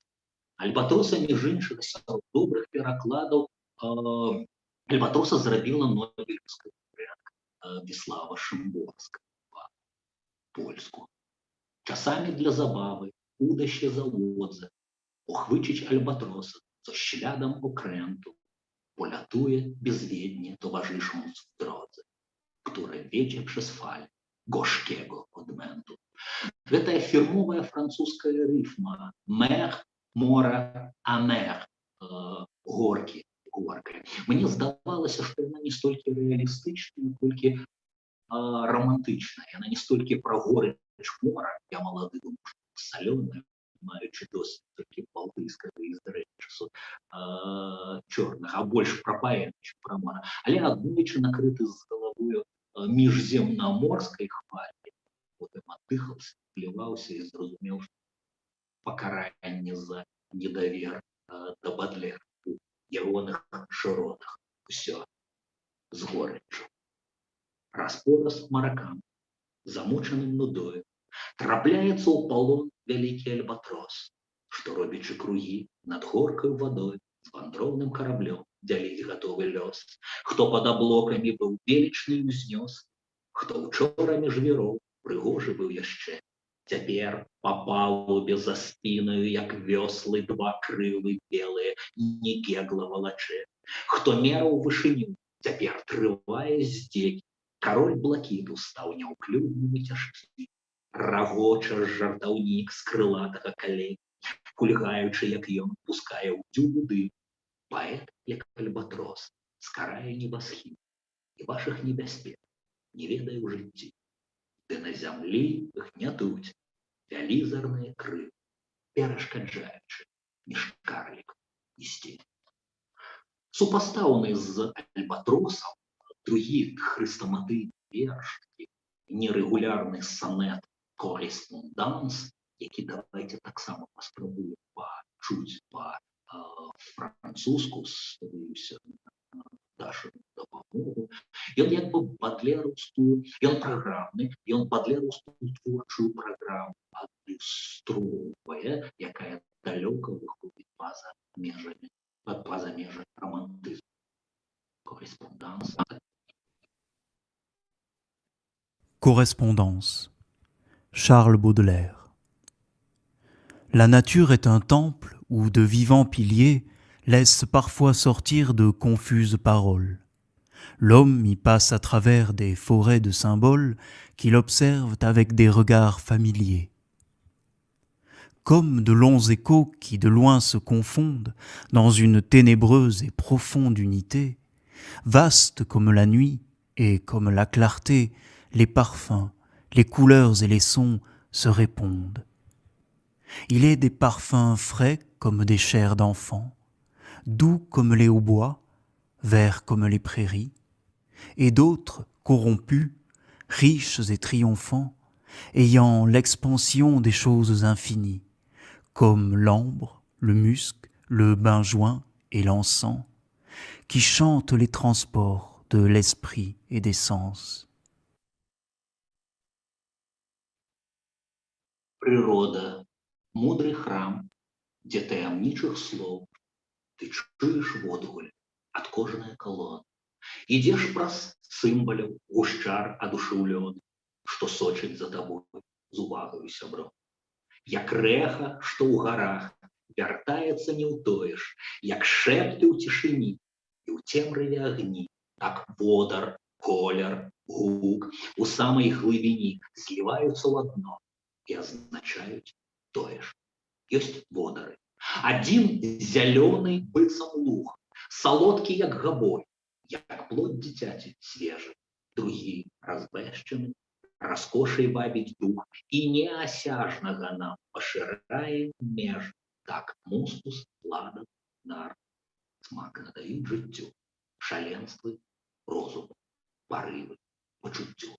Альбатроса, між іншых, сярод добрых перакладаў Альбатроса зрабіла нобелеўская лаўрэатка Віслава Шымборская па-польску. Часамі для забави, uda за łodze, uchwycić albatrosa, co śladem okrętu, polatuje bezwiednie, towarzysząc w drodze, które wiedzie przez fal gorzkiego odmętu. Гэта фірмовая французская рифма «mer», «мора», «амер», «горкі», «горкая». Мне здавалася, што яна не столькі рэалістычная, колькі романтычная. Яна не столькі пра горыч мора, я малады думаю, што салёная, маючы досвед толькі балтыйскага і, здарэчы, чорнага, а больш пра паэм, чым пра мора. Але аднойчы накрыты з галавою міжземнаморскай хвалі, потым аддыхаўся, пліваўся і зразумеў, што пакаранне за недавер да Бадлера у ягоных шыротах. Усё з горыччу. Раз-пораз маракам, замучаным нудою, трапляецца ў палон вялікі альбатрос, што, робячы кругі над горкаю вадой, з вандроўным караблём дзяліць гатовы лёс. Хто пад аблокамі быў велічны і ўзнёс, хто учора між віроў прыгожы быў яшчэ, цяпер па палубе за спінаю, як вёслы, два крылы белыя, небегла валачэ. Хто мераў вышыню, цяпер трывае здзекі. Кароль блакіту стаў няўклюдным і цяжкі. Рагоча жартаўнік з крылатага калень, кульгаючы, як ён, пускае ў дзюбу дым. Паэт, як альбатрос, скарае небасхід, і вашых небяспек не ведае ў жыцці. Ды на зямлі гнятуць вялізарныя крылы, перашкаджаючы між карлікам і сцень. Супастаўны з альбатросам другі хрыстаматыйны верш, нерэгулярны сонет «Кореспонданс», які давайте таксама паспрабуем пачуць па-французску, спадзяюся на нашу дапамогу. Ён як бы бадлераўскую, ён праграмны, ён бадлераўскую творчую праграму адлюстроўвае, якая далёка выходзіць па-за межамі романтизма. Correspondance. Correspondance. Charles Baudelaire. La nature est un temple où de vivants piliers laissent parfois sortir de confuses paroles. L'homme y passe à travers des forêts de symboles qu'il observe avec des regards familiers. Comme de longs échos qui de loin se confondent dans une ténébreuse et profonde unité, vaste comme la nuit et comme la clarté, les parfums, les couleurs et les sons se répondent. Il est des parfums frais comme des chairs d'enfants, doux comme les hautbois, verts comme les prairies, et d'autres corrompus, riches et triomphants, ayant l'expansion des choses infinies, comme l'ambre, le musc, le benjoin et l'encens, qui chantent les transports de l'esprit et des sens. Природа, мудрый храм, где таямнічых слоў, ты чуеш водгуль ад кожнай калоны. Ідзеш праз цымбаляў, гушчар адушыўлёны, што сочыць за табой з увагаю сяброў. Як рэха, што ў гарах, вяртаецца не ўтоеш, як шэпты ў цішыні і ў цемраве агні, так водар, колер, гук у самай глыбіні зліваюцца ў адно і азначаюць тое ж. Ёсць водары. Адзін зялёны быццам луг, салодкі як габой, як плод дзіцяці свежы, другі разбэшчаны, раскошай бабіць дух і неасяжнага нам пашырае меж. Так мускус, ладан, нар, смак надаюць жыццю, шаленствы, розуму, парывы, пачуццю.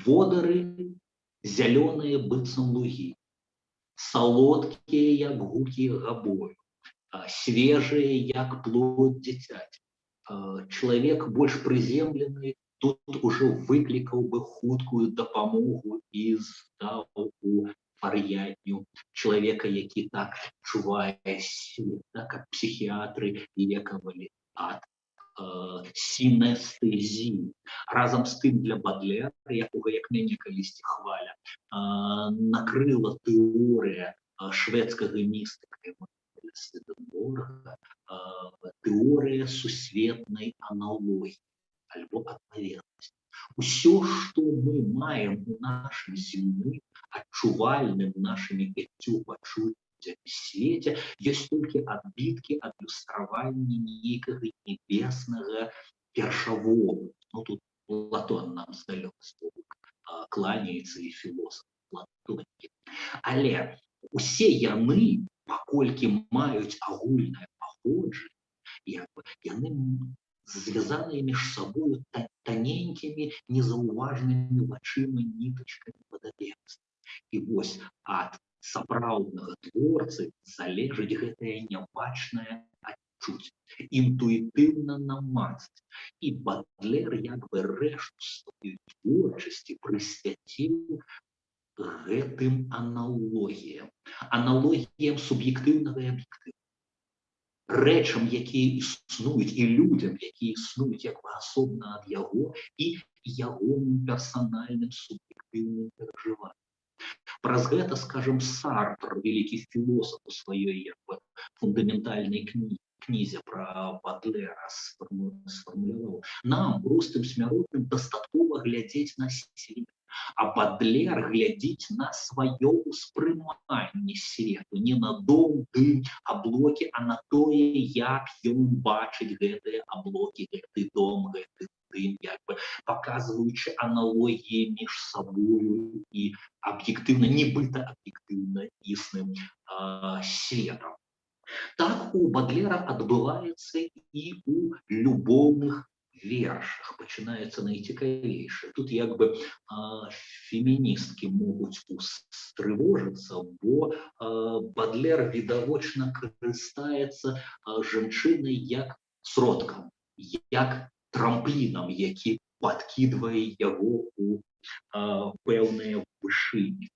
Водары зялёныя быццам лугі, салодкія, як гукі габою, свежыя, як плод дзіцяці. Чалавек больш прыземлены тут ужо выклікаў бы хуткую дапамогу і здаў у вар'ятню чалавека, які так чувае свет, так, как псіхіятры лекавалі ад сінестэзіі. Разам з тым для Бадлера, якога, як мяне калісьці хваля, накрыла тэорыя шведскага містыка Сведенборга, тэорыя сусветнай аналогіі альбо адпаведнасці. Усё, што мы маем у нашым земным, адчувальным нашымі пяццю пачуццямі свеце, ёсць толькі адбіткі, адлюстраванні нейкага небеснага першавога. Ну, тут Платон нам здалёк кланяецца і філосаф платонікі. Але усе яны, паколькі маюць агульнае паходжанне, яны звязаныя між сабою таненькімі, незаўважнымі вачыма нітачкамі падабенства. І вось ад сапраўднага творцы залежыць гэтае нябачнае адчуць, інтуітыўна намацаць. І Бадлер рэшту сваёй творчасці прысвяціў гэтым аналогіям суб'ектыўнага і аб'ектыўнага. Рэчам, якія існуюць, і людзям, якія існуюць як бы асобна ад яго, і ягоным персанальным суб'ектыўным перажываннем. Праз гэта, скажем, Сартр, вялікі філосаф у сваёй фундаментальнай кнізе пра Бадлера сфармуляваў: нам, простым смяротным, дастаткова глядзець на свет, а Бадлер глядзіць на сваё ўспрыманне свету, не на дом, дым, аблокі, а на тое, як ён бачыць гэтыя аблокі, гэты дом, гэты дым, як бы паказваючы аналогіі між сабою і аб'ектыўна, нібыта аб'ектыўна існым светам. Так у Бадлера адбываецца і у любоўных вершах. Пачынаецца найцікавейшае. Тут як бы феміністкі могуць устрывожыцца, бо Бадлер відавочна карыстаецца жанчынай як сродкам, як трамплінам, які падкідвае яго у пэўныя вышыні.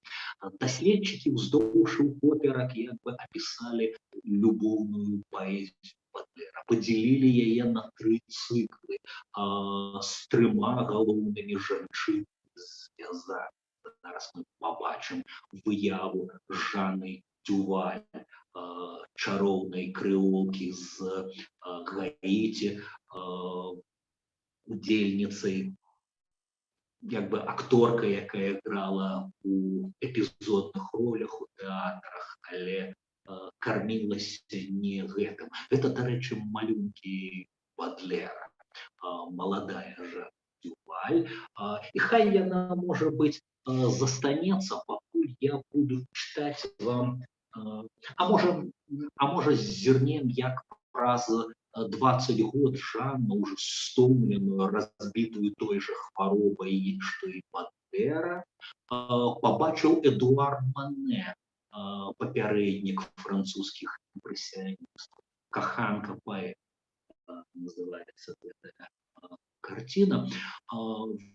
Даследчыкі ўздоўж і ўпоперак як бы апісалі любоўную паэзію Бадлера, падзялілі яе на 3 цыклы з 3 галоўнымі жанчынамі звязаны. Зараз мы пабачым выяву Жанны Дюваль, чароўнай крэолкі з Гаіці, удзельніцай, як бы акторка, якая грала у эпізодных ролях у тэатрах, але кармілася не гэтым. Гэта, дарэчы, малюнкі Бадлера, маладая жа Дюваль. І хай яна, можа быць, застанецца, пакуль я буду чытаць вам, а можа зірнем, як праз 20 год Жанна, уже стомленую, разбитую той же хваробай, што і Бадлера, побачыў Эдуард Мане, папярэднік французскіх імпрэсіяністаў, каханка паэта, называецца гэтая карціна.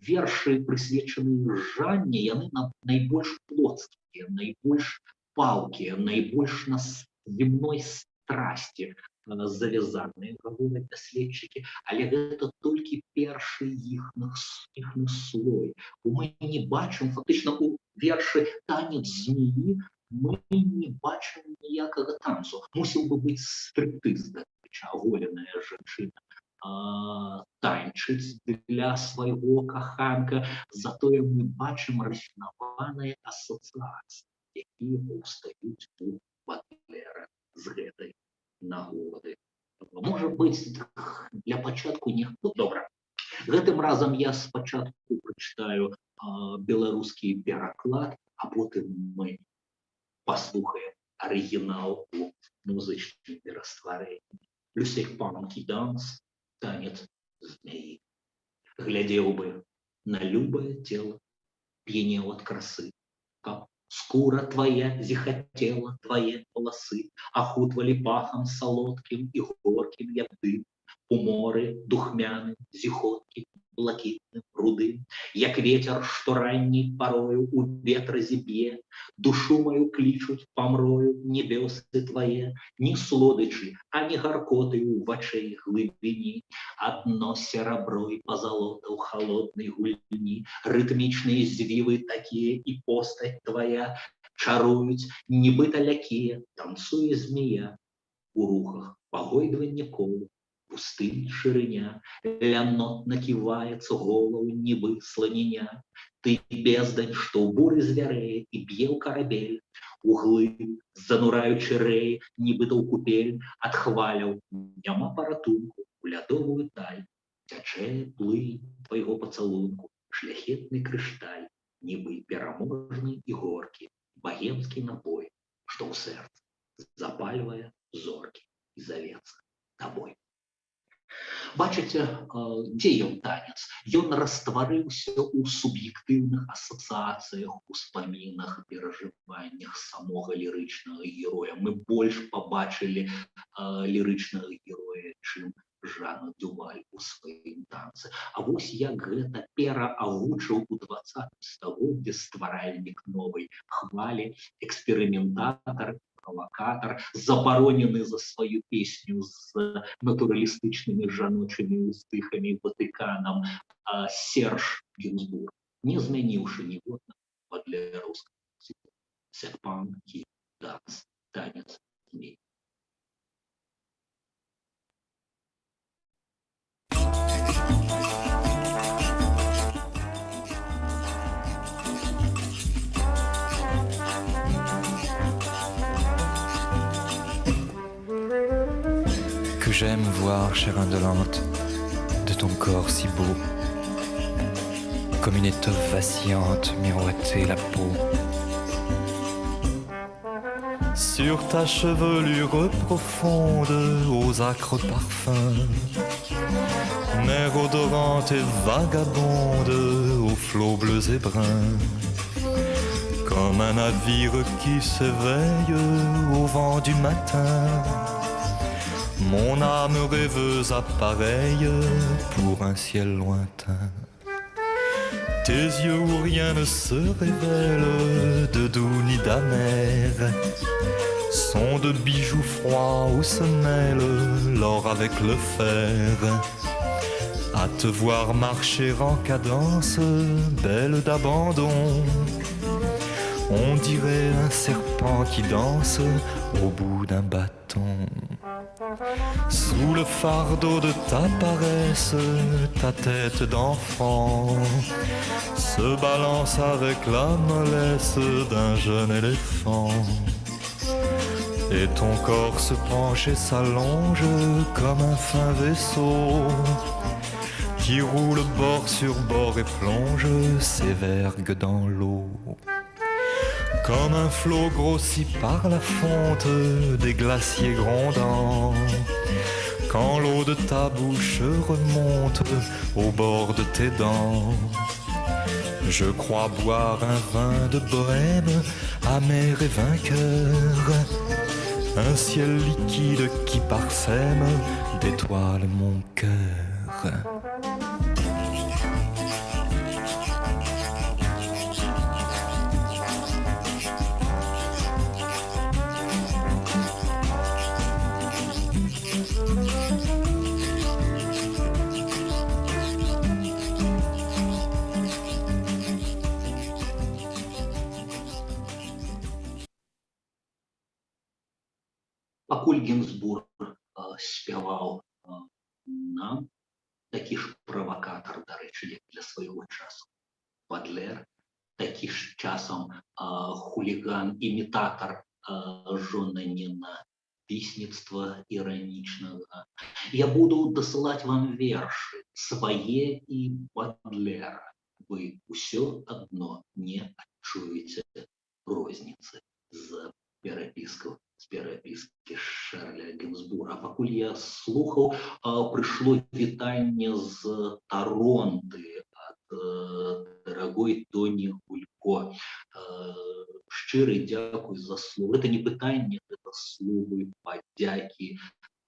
Вершы, прысвечаныя Жанне, яны найбольш плоскія, найбольш палкія, найбольш на земной страсці завязаныя, гавораць даследчыкі, але гэта толькі першы іхны слой. Мы не бачым, фактычна у вершы «Танец змеі» мы не бачым ніякага танцу. Мусіў бы быць стриптиз, аголеная жанчына танчыць для свайго каханка, затое мы бачым рафінаваныя асацыяцыі, якія паўстаюць у Бадлера з гэтай нагоды. Можа быць, для пачатку добра. Гэтым разам я спачатку прачытаю беларускі пераклад, а потым мы паслухаем арыгінал у музычным перастварэнні. Le serpent qui danse, танец змеі. Глядзеў бы на любое тело, п'янеў ад красы, каб скура твоя зіхацела, твае валасы ахутвалі пахам салодкім і горкім, як дым, у моры духмяным, зіхоткім, блакітным, рудым, як ветер, што ранней парою у ветразе б'е, душу мою клічуць памрою небёсы твае, ні слодычы, ані гаркоты ў вачэй глыбіні, адно серабро і пазалота ў халоднай гульні, рытмічныя звівы такія і постаць твая чаруюць, нібыта лякія, танцуе змея, у рухах пагойдванне колу, пустынь шырыня, лянотна ківаецца голову, нібы сланіня. Ты бездань, што ў буры звярэе і б'е ў карабель, углы, занураючы рэі, нібыта ў купель, ад хваляў няма паратунку, у лядовую таль, цячэ плынь твайго пацалунку, шляхетны крышталь, нібы пераможны і горкі, багемскі напой, што ў сэрцы запальвае зоркі і завецца табой. Бачыце, дзе ён танец? Ён растварыўся ў суб'ектыўных асацыяцыях, успамінах, перажываннях самога лірычнага героя. Мы больш пабачылі лірычнага героя, чым Жанну Дюваль у сваім танцы. А вось як гэта пераагучыў у 20 стагоддзі стваральнік новай хвалі, эксперыментатар, правокатор, забаронены за свою песню с натуралістычнымі жаночымі ўздыхамі Ватыканам Серж Гинзбург, не змяніўшы ніводна падлярускага серпан qui danse, танец змей. Que j'aime voir, chair indolente, de ton corps si beau, comme une étoffe vacillante miroiter la peau. Sur ta chevelure profonde, aux acres parfums, mer odorante et vagabonde, aux flots bleus et bruns, comme un navire qui s'éveille au vent du matin. Mon âme rêveuse appareille pour un ciel lointain. Tes yeux où rien ne se révèle de doux ni d'amer sont de bijoux froids où se mêle l'or avec le fer. À te voir marcher en cadence, belle d'abandon, on dirait un serpent qui danse au bout d'un bâton. Sous le fardeau de ta paresse, ta tête d'enfant se balance avec la mollesse d'un jeune éléphant. Et ton corps se penche et s'allonge comme un fin vaisseau qui roule bord sur bord et plonge ses vergues dans l'eau. Comme un flot grossi par la fonte des glaciers grondants, quand l'eau de ta bouche remonte au bord de tes dents. Je crois boire un vin de bohème, amer et vainqueur, un ciel liquide qui parsème d'étoiles mon cœur. Пакуль Гинзбург спяваў нам, такі ж правакатар, дарэчы, як для свайго часу Бадлер, такі ж часам хуліган-імітатар жонанина пісніцтва іранічнага. Я буду дасылаць вам вершы свае і Бадлера. Вы ўсё адно не адчуеце розніцы з перапіскаў, з перапіскі Шарля Гинзбурга. Пакуль я слухаў, прыйшло вітанне з Таронты ад дарагой Тоні Гулько. Шчыры дзякуй за словы. Гэта не пытанне, гэта словы падзякі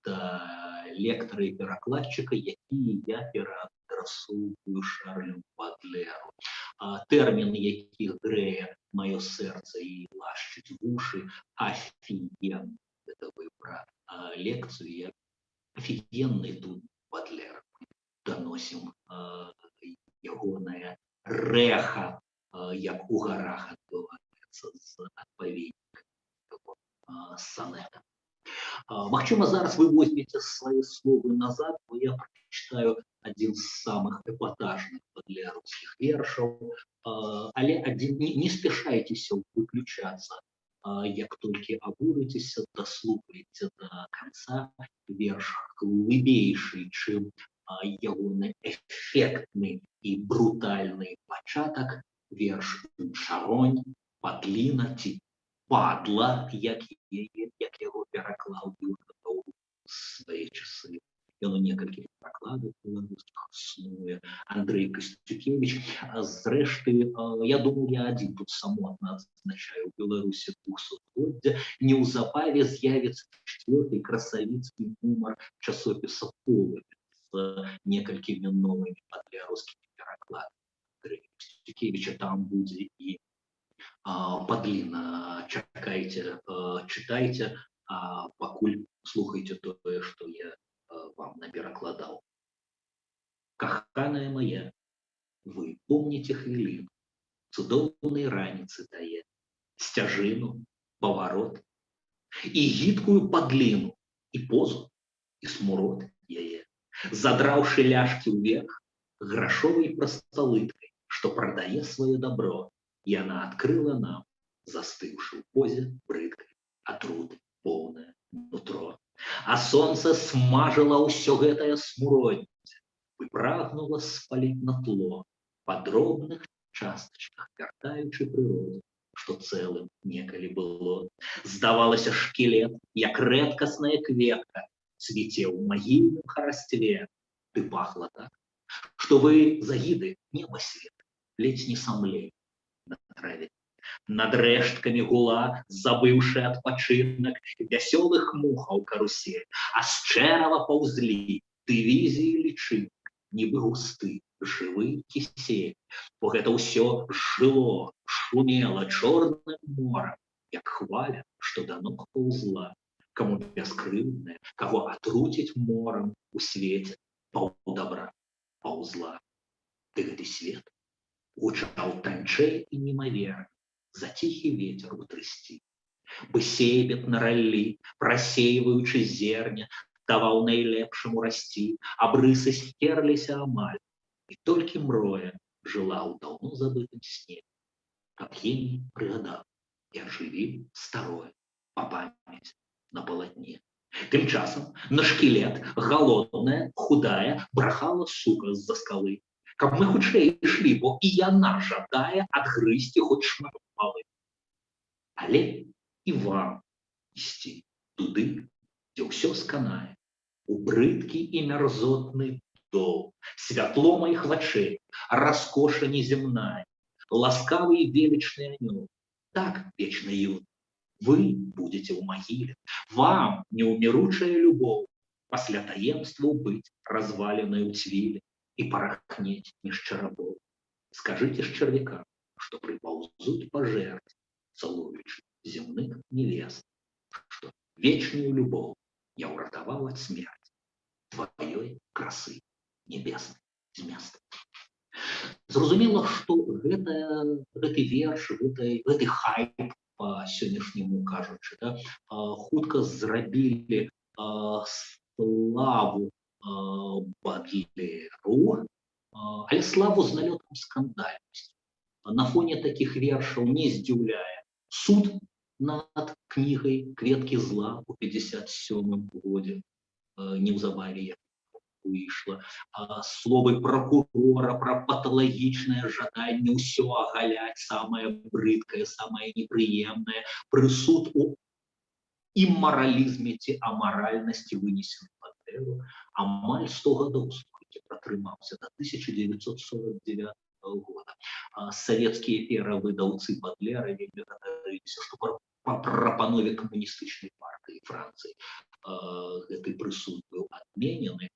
да лектара і перакладчыка, якія я пераадрасаваў прасоўваю Шарлю Бадлеру. Тэрмін, які грэе маё сэрца і лашчыць вушы, афіген. Это вы пра лекцыю, офігенный тут Бадлер. Доносім ягонае рэха, як у гарах адбываецца з адпаведнікам сонета. Магчыма, зараз вы возьмеце свае словы назад, бо я прачытаю адзін з самых эпатажных бадлераўскіх вершаў, але не спяшайцеся выключацца. Як толькі абурыцеся, даслухайце да канца. Верш глыбейшы, чым ягоны эфектны і брутальны пачатак. Верш «Шаронь», «Падліна» ці «Падла», як яго пераклаў Юркаў у свае часы. Ён у некалькіх перакладах беларускіх існуе. Андрэй Касцюкевіч. Зрэшты, я думаю, я адзін тут самотна адзначаю ў Беларусі 200-годдзя. Неўзабаве з'явіцца 4-й красавіцкі нумар часопіса «Полымя» з некалькімі новымі бадлераўскімі перакладамі Андрэя Касцюкевіча. Там будзе і «Падліна». Чакайце, чытайце, а пакуль слухайце тое, што я вам наперакладаў. Каханая моя, вы помните хвіліну, цудоўнай раніцы тае, сцяжыну, паварот, і гідкую падліну, і позу, і смурод яе, задраўшы ляшкі ўверх, грашовай прасталыткай, што прадае сваё дабро, яна адкрыла нам, застыўшы ў позе брыдкай, атруты поўнае нутро. А сонца смажыла ўсё гэтае смуродніце, выпрагнула спаліць на тло, па дробных частачках вяртаючы прыроду, што цэлым некалі было. Здавалася, шкілет, як рэдкасная кветка, цвіце ў магільным харастве. Ты пахла так, што вы загіды неба свет, ледзь не самлей на траве. Над рэшткамі гула, забыўшы адпачынак, вясёлых мухаў карусель, а з чэрава паўзлі дывізіі лічынак, нібы густы, жывы кісель. Бо гэта ўсё жыло, шумела чорным морам, як хваля, што да ног паўзла. Каму бяскрыўдная, каго атруціць морам у свеце паўдабра паўзла. Ды гэты свет гучаў танчэй і немаверна, за ціхі ветер утрысці. Бы сейбет на раллі, прасейваючы зерня, даваў найлепшаму расці, абрысы стерліся амаль, і толькі мроя жыла ў даўно забытым сне. Каб геній прыгадаў і ажывіў старое па памяць на палатне. Тым часам на шкілет, галодная, худая, брахала сука з-за скалы. Каб мы хутчэй ішлі, бо і яна жадае адгрызці хоць шмат малы. Але і вам ісці туды, дзе ўсё сканае, у брыдкі і мярзотны дол, святло маіх вачэй, раскоша неземная, ласкавы і велічны анёл. Так, вечны юн, вы будзеце ў магіле, вам неўміручая любоў, пасля таемстваў быць разваленай у цвіле і парахнець між чарапоў. Скажыце ж чарвякам, што прыпаўзуць пажэрці, цалуючы земных невест, што вечную любоў я ўратаваў ад смерці тваёй красы небеснай змест. Зразумела, што гэты верш, гэты хайп, па сённяшняму кажучы, хутка зрабілі славу Бадлеру, але славу з налётам скандальнасці. На фоне такіх вершаў не здзіўляе суд над кнігай «Кветкі зла» у 57-м годзе, неўзабаве выйшла. Словы прокурора пра паталагічнае жаданне ўсё агаляць, самае брыдкае, самае непрыемнае, прысуд у іммаралізме ці амаральнасці вынесены Бадлеру. Амаль 100 гадоў пратрымаўся да 1949 года. Савецкія перавыдаўцы Бадлера вельмі гадарыліся, што па прапанове камуністычнай партыі Францыі гэты прысуд быў адменены.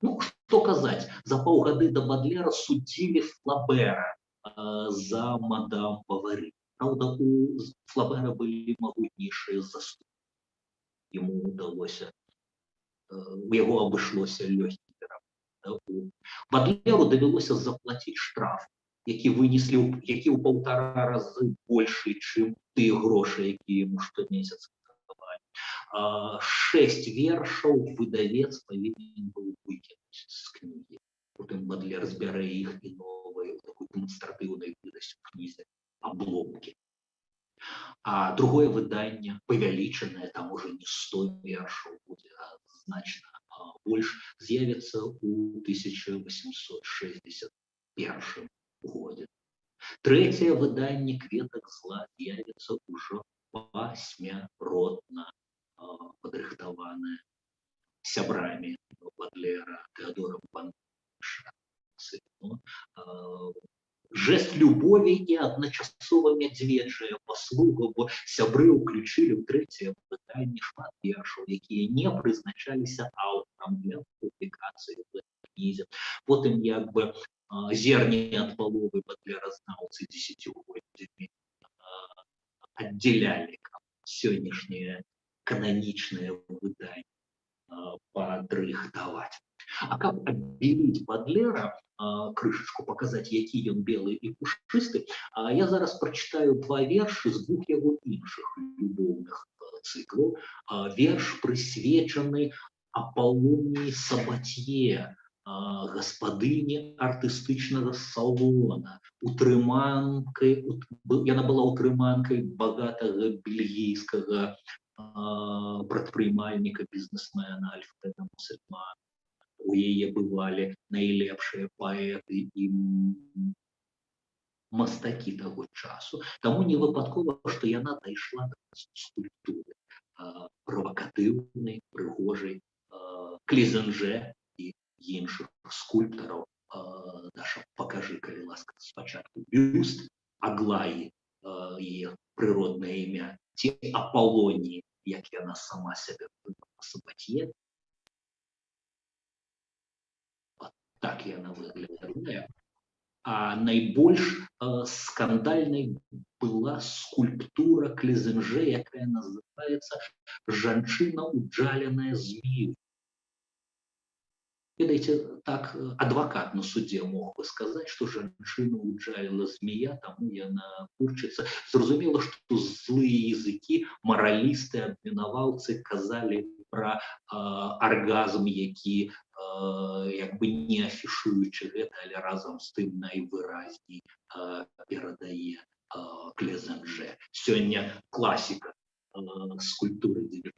Ну, што казаць, за паўгады да Бадлера судзілі Флабера за мадам Бавары. Праўда, у Флабера былі магутнейшыя заслугі. Ему удалося, у яго абышлося лёгкім перапынкам. Бадлеру давялося заплаціць штраф, які ў 1,5 разы большы, чым тыя грошы, якія яму штомесяц давалі. 6 вершаў выдавец павінен быў выкінуць з кнігі. Потым Бадлер збярэ іх і новыя, такой дэманстратыўнай выдасць у кнізе абломкі. А другое выданне, павялічанае, там уже не 100 вершаў будзе, а значна больш, з'явіцца ў 1861 годзе. Трэцяе выданне «Кветак зла» з'явіцца ўжо пасмяротна падрыхтаванае сябрамі Бадлера, Тэадорам Банша. Жест любові і адначасова мядзведжая паслуга, бо сябры ўключылі ў трэцяе выданне шмат вершаў, якія не прызначаліся аўтарам для публікацыі ў кнізе. Потым як бы зерні ад паловы бадлеразнаўцы дзесяцігоддзямі аддзялялі сённяшнія кананічныя выданні падрыхтаваць. А каб адбіліць Бадлера, крышачку паказаць, які ён белы і пушысты, я зараз прачытаю 2 вершы з 2 яго іншых любоўных цыклаў. Верш прысвечаны Аполлонии Сабатье, гаспадыні артыстычнага салона, яна была утрыманкай багатага бельгійскага прадпрымальніка, бізнесмена Альфреда Мусельмана. У яе бывалі найлепшыя паэты і мастакі таго часу. Таму не выпадкова, што яна дайшла да скульптуры правакатыўнай, прыгожай, Клізенже і іншых скульптараў. Даша, пакажы, калі ласка, спачатку бюст Аглаі, яе прыроднае імя, ці Аполлоніі, як яна сама сябе Сабатье. Так яна выглядае. А найбольш скандальнай была скульптура Клізенже, якая называецца «Жанчына, уджаленая змею». Ведаеце, так адвакат на судзе мог бы сказаць, што жанчыну уджаліла змея, таму яна курчыцца. Зразумела, што злыя языкі, маралісты, абвінаваўцы казалі пра аргазм, які як бы не афішуючы гэта, але разам з тым найвыразней перадае Клізенже. Сёння класіка скульптуры 19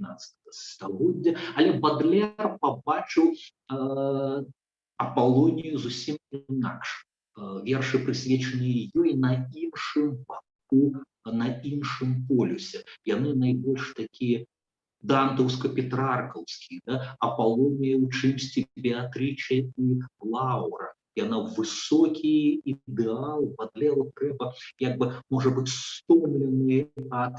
стагоддзя, але Бадлер пабачыў Аполлонію зусім інакш. Вершы прысвечаныя ёй на іншым баку, на іншым полюсе. Яны найбольш такія дантаўска-петраркаўскія. Аполлонія ў чымсьці Беатріче і Лаура. Яна высокі ідэал. Бадлеру трэба, як бы, можа быць, стомлены ад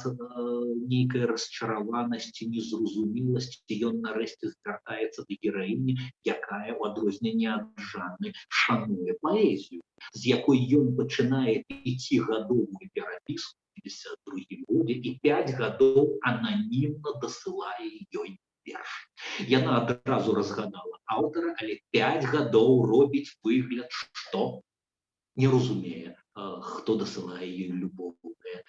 нейкай расчараванасці, незразумеласці. Ён нарэшце звяртаецца да гераіні, якая, у адрозненне ад Жанны, шануе паэзію, з якой ён пачынае 5гадовую перапіску ў 52 годзе і 5 гадоў ананімна дасылае ёй верш. Яна адразу разгадала аўтара, але 5 гадоў робіць выгляд, што не разумее, хто дасылае ёй любоўнае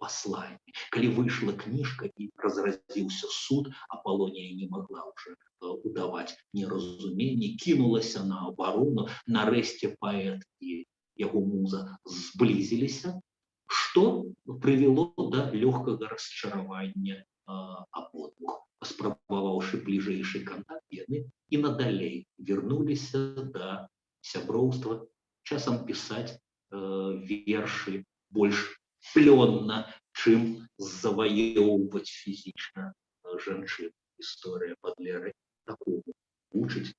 пасланне. Калі выйшла кніжка і разразіўся суд, Аполлонія не могла ўжо удаваць неразуменне, кінулася на абарону. Нарэшце паэт і яго муза зблізіліся, што прывяло да лёгкага расчаравання абодвух. Спрабаваўшы бліжэйшы кантакт, яны і надалей вярнуліся да сяброўства, часам пісаць вершы больш плённа, чым заваёўваць фізічна жанчын. Гісторыя Бадлера такому вучыць.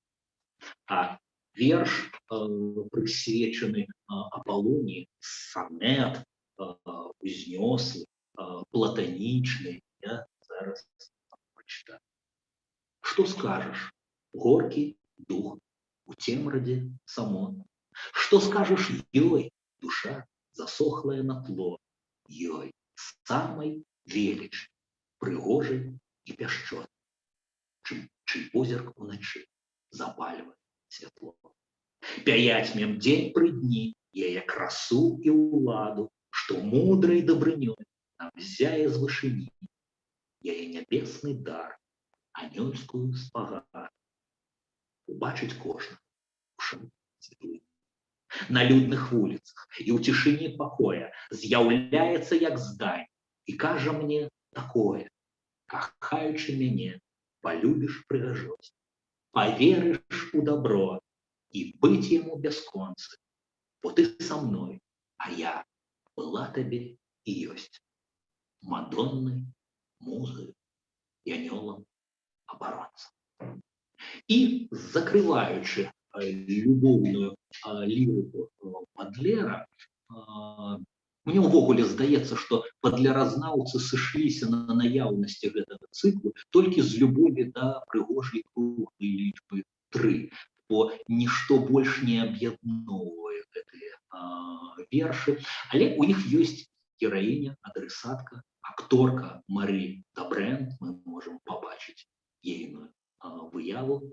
А верш, прысвечаны Аполлоніі, санет, узнёслы, платанічны, я зараз прачытаю. Што скажаш? Горкі дух у цемраде самотны. Што скажаш ёй, душа засохлая на тло, ёй самай веліч, прыгожай і пяшчотнай, чый позірк уначы запальвае святло. Пяяць дзень пры дні яе красу і ўладу, што мудрай дабрынёй нам зяе з вышыні, яе нябесны дар, анёльскую спагаду. Убачыць кожны у шанцы. На людных вуліцах і ў цішыні пакоя з'яўляецца як здань і кажа мне такое: кахаючы мяне, полюбіш прыгажосць, поверыш у добро і быць яму бясконцы, бо ты са мной, а я была табе і ёсць Мадоннай, музай і анёлам абаронцам. І закрываючы любоўную лірыку Бадлера, мне ўвогуле здаецца, што бадлеразнаўцы сышліся на наяўнасці гэтага цыклу толькі з любові да прыгожай круглай лічбы 3, бо нішто больш не аб'ядноўвае гэтыя вершы, але ў іх ёсць гераіня, адресатка, акторка Марі Дабрэн, мы можам пабачыць ейную выяву.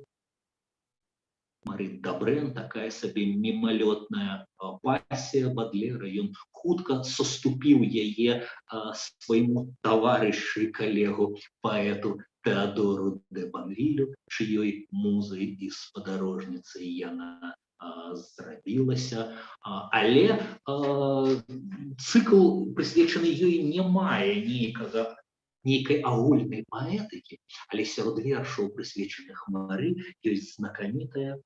Марі Дабрэн, такая сабе мімалётная пасія Бадлера, ён хутка саступіў яе свайму таварышу і калегу паэту Тэадору де Банвілю, чыёй музай і спадарожніцай яна зрабілася, але цыкл, прысвечаны ёй, не мае нейкай агульнай паэтыкі, але сярод вершаў, прысвечаных Мары, ёсць знакамітая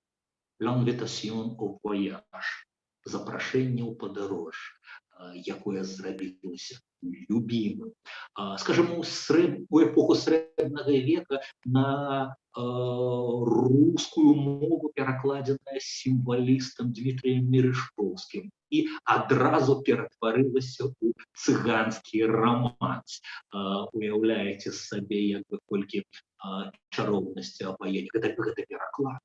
«L'invitation au voyage», запрашэнне ў падарожжа, якое зрабілася любімым. Скажем, у эпоху срэбнага века на рускую мову перакладзеная сімвалістам Дмітрыем Мережковскім і адразу ператварылася ў цыганскі раманс. Уяўляеце сабе, як бы колькі чароўнасці апаення. Гэта пераклад,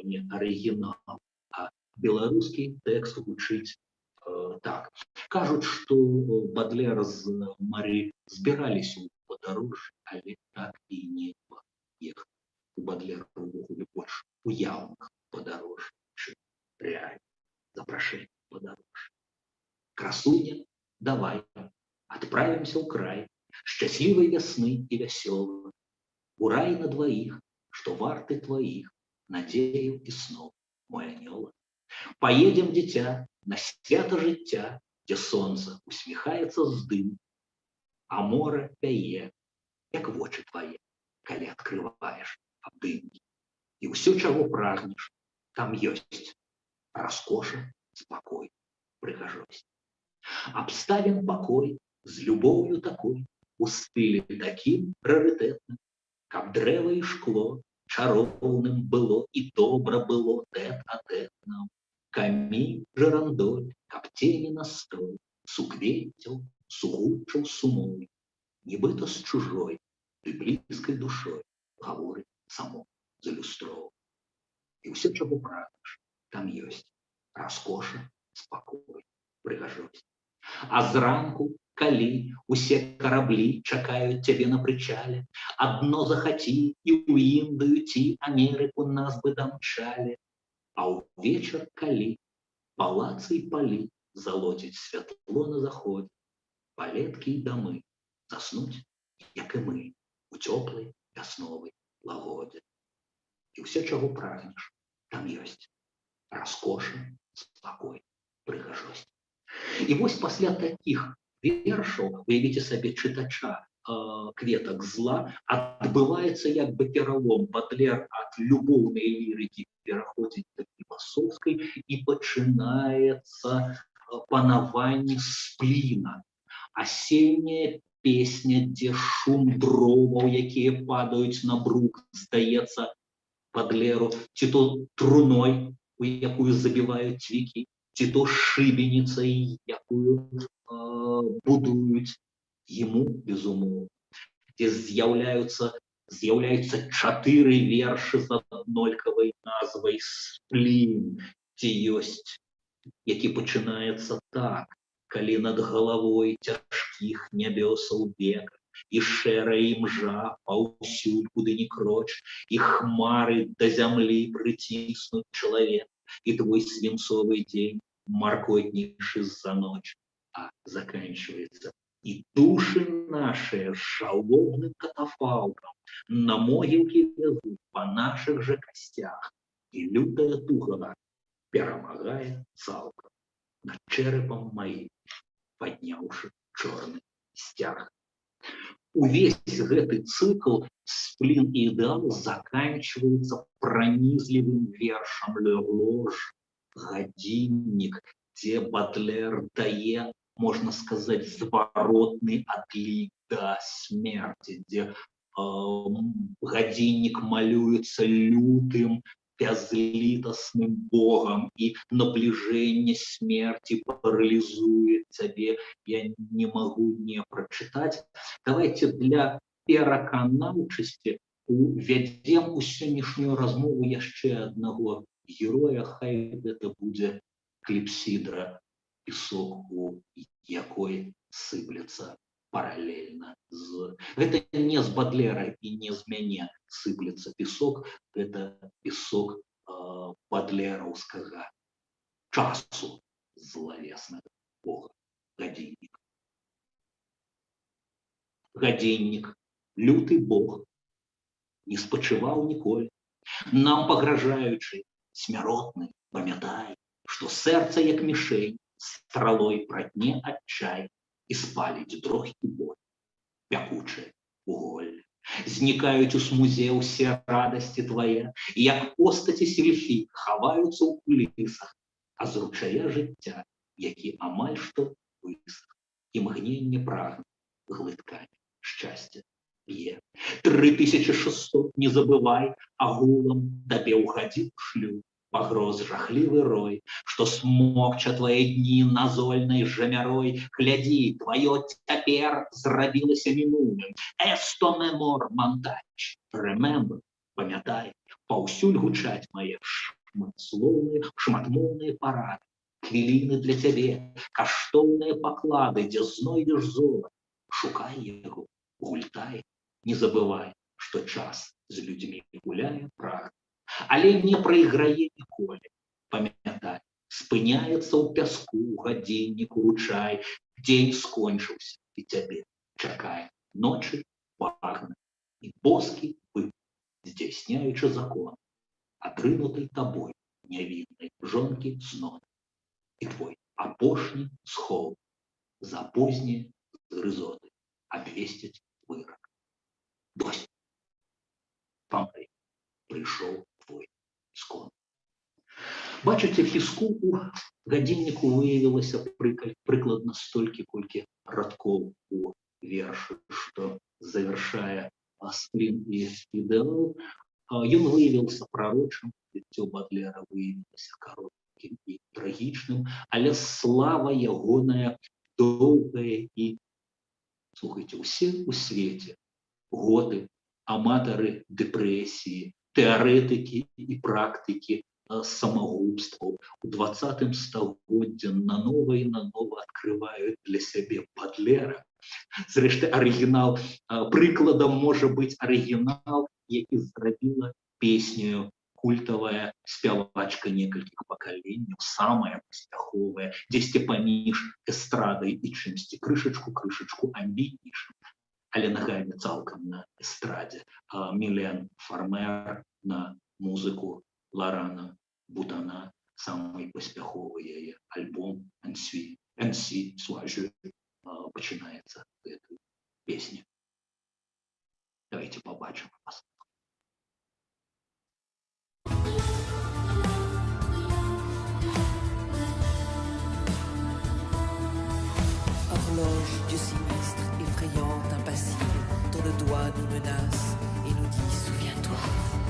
не арыгінал, а беларускі тэкст гучыць так. Кажуць, што Бадлер з Мары збіраліся ў падарожжа, але так і не паехалі. У Бадлера ўвогуле больш уяўных падарожжа, чым рэальна запрашэнне падарожжа. Красуня, давай, адправімся ў край шчаслівай вясны і вясёлы, у рай на дваіх, што варты тваіх надзеяў і сноў, мой анёл. Поедем, дзіця, на свята жыцця, дзе сонца усміхаецца з дым, а море пяе, як вочы твае, калі адкрываеш абдымкі. І ўсё, чаго прагнеш, там ёсць раскоша, спакой, прыгажосць. Абставім пакой з любоўю такой, у стылі такім рарытэтным, каб дрэва і шкло чароўным было і добра было тэт-а-тэт нам. Камінь, жырандоль, каб цені настрой суквеццяў, сугучаў сумой, нібыта з чужой ды блізкай душой гаворыць само за люстроў. І ўсё, чаго прагнеш, там ёсць раскоша, спакой, прыгажосць. А зранку, калі усе караблі чакаюць цябе на прычале, адно захаці і ў Індыю ці Амерыку нас бы дамчалі. А ўвечар, калі палацы і палі залоціць святло на заходзе, палеткі і дамы заснуць, як і мы, у цёплай вясновай лагодзе. І ўсё, чаго прагнеш, там ёсць раскоша, спакой, прыгажосць. І вось пасля такіх вершаў, уявіце сабе чытача «Кветак зла», адбываецца як бы пералом. Бадлер ад любоўнай лірыкі пераходзіць да філасофскай і пачынаецца панаванне спліна. Асенняя песня, дзе шум дроваў, якія падаюць на брук, здаецца Бадлеру ці то труной, у якую забіваюць цвікі, ці то шыбеніцай, якую будуюць ему, безумоўна, дзе з'яўляюцца з'яўляюцца 4 вершы з аднолькавай назвай «Сплін», дзе ёсць, які пачынаецца так: «Калі над галавой цяжкіх нябёсаў век, і шэрая імжа паўсюль, куды ні кроч, і хмары да зямлі прыціснуць чалавек, і твой свінцовы дзень маркотнейшы за ноч». А заканчивается: «И души наши жалобным катафалком на могилке везут по наших же костях, и лютая туга перемагает цалком над черепом моим, поднявши черный стяг». Увесь гэты цикл «Сплин и идеал» заканчивается пронизливым вершем «Лёж», «Годинник», где Бадлер дае, можно сказать, зворотный отлик до смерти, где годинник малюется лютым, бязлітасным Богом, и наближение смерти парализует тебе. Я не могу не прочитать. Давайте для пераканаўчасці увядзем у сённяшнюю размову яшчэ аднаго героя, хай гэта будзе кліпсідра, песок, у якой сыплецца параллельно з... Гэта не з Бадлера і не з мяне сыплецца песок, гэта песок бадлераўскага часу злавеснага Бога. Годинник. Годинник, люты Бог, не спачываў ніколі, нам пагражаючы, смяротны, памятай, што сэрца, як мішень, стралой пратне адчай і спаліць дрог і боль, пякучае вуголле. Знікаюць у смузе ўсе радасці твае, і як постаці сельфі хаваюцца ў кулісах, а з ручая жыцця, які амаль што высах, імгненне прагне глыткамі шчасця п'е. 3600, не забывай, агулам табе ўхадзіў шлюб, пагроз жахлівы рой, што смокча твае дні назольнай жамярой. Глядзі, тваё цяпер зрабілася мінулым. Esto memor montage. Remember, памятай, паўсюль гучаць мае шматмоўныя парады, хвіліны для цябе, каштоўныя паклады, дзе знойдзеш золата. Шукай яго, гультай, не забывай, што час з людзьмі гуляе прагна, але не прайграе ніколі. Памятай, спыняецца ў пяску гадзіннік уручай, дзень скончыўся, і цябе чакае ночы багна, і боскі вы, здзяйсняючы закон, атрынутай табой нявіннай жонкі зноў, і твой апошні схоў за позняе грызоты абвесціць вырак. Досі, памры, прыйшоў твой скон. Бачыце, фіску у гадзінніку выявілася прыкладна столькі, колькі радкоў у вершы, што завяршае «Сплин і ідэал». Ён выявіўся прарочым, жыццё Бадлера выявілася кароткім і трагічным, але слава ягоная доўгая і, слухайце, усе ў свеце, готы, аматары дэпрэсіі, тэарэтыкі і практыкі самагубстваў у 20 стагоддзі нанова і нанова адкрываюць для сябе Бадлера. Зрэшты, арыгінал, прыкладам можа быць арыгінал, які зрабіла песню культавая спявачка некалькіх пакаленняў, самая паспяховая, дзесьці паміж эстрадай і чымсьці крышачку амбітнейшым, але нагамі цалкам на эстрадзе. Мілен Фармер на музыку Ларана Бутана, самый паспяховы яе альбом «Ainsi soit-je», пачынаецца гэтую песню. Давайте побачым вас. Horloge du sinistre, effrayante, impassible, dont le doigt nous menace et nous dit souviens-toi.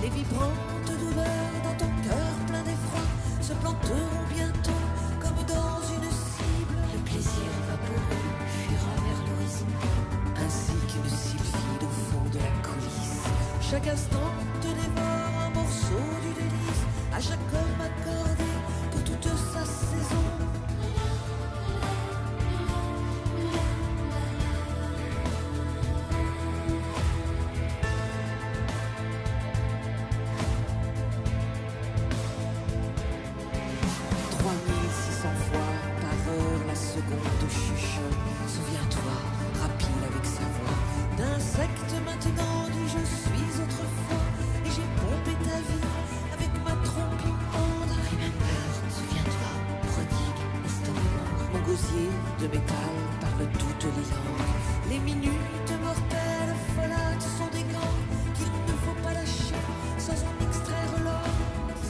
Les vibrantes douleurs dans ton cœur plein d'effroi se planteront bientôt comme dans une cible. Le plaisir vaporeux fuira vers l'horizon, ainsi qu'une sylphide au fond de la coulisse. Chaque instant te dévore un morceau du délice, à chaque homme accordé pour toute sa saison. Fois par heure, la seconde chuchote. Souviens-toi, rapide avec sa voix, d'insecte maintenant dit je suis autrefois, et j'ai pompé ta vie avec ma trompe immonde. Remember, souviens-toi, prodigue, estomac. Mon gosier de métal parle toutes les langues. Les minutes mortelles folâtres sont des gants qu'il ne faut pas lâcher sans en extraire l'or.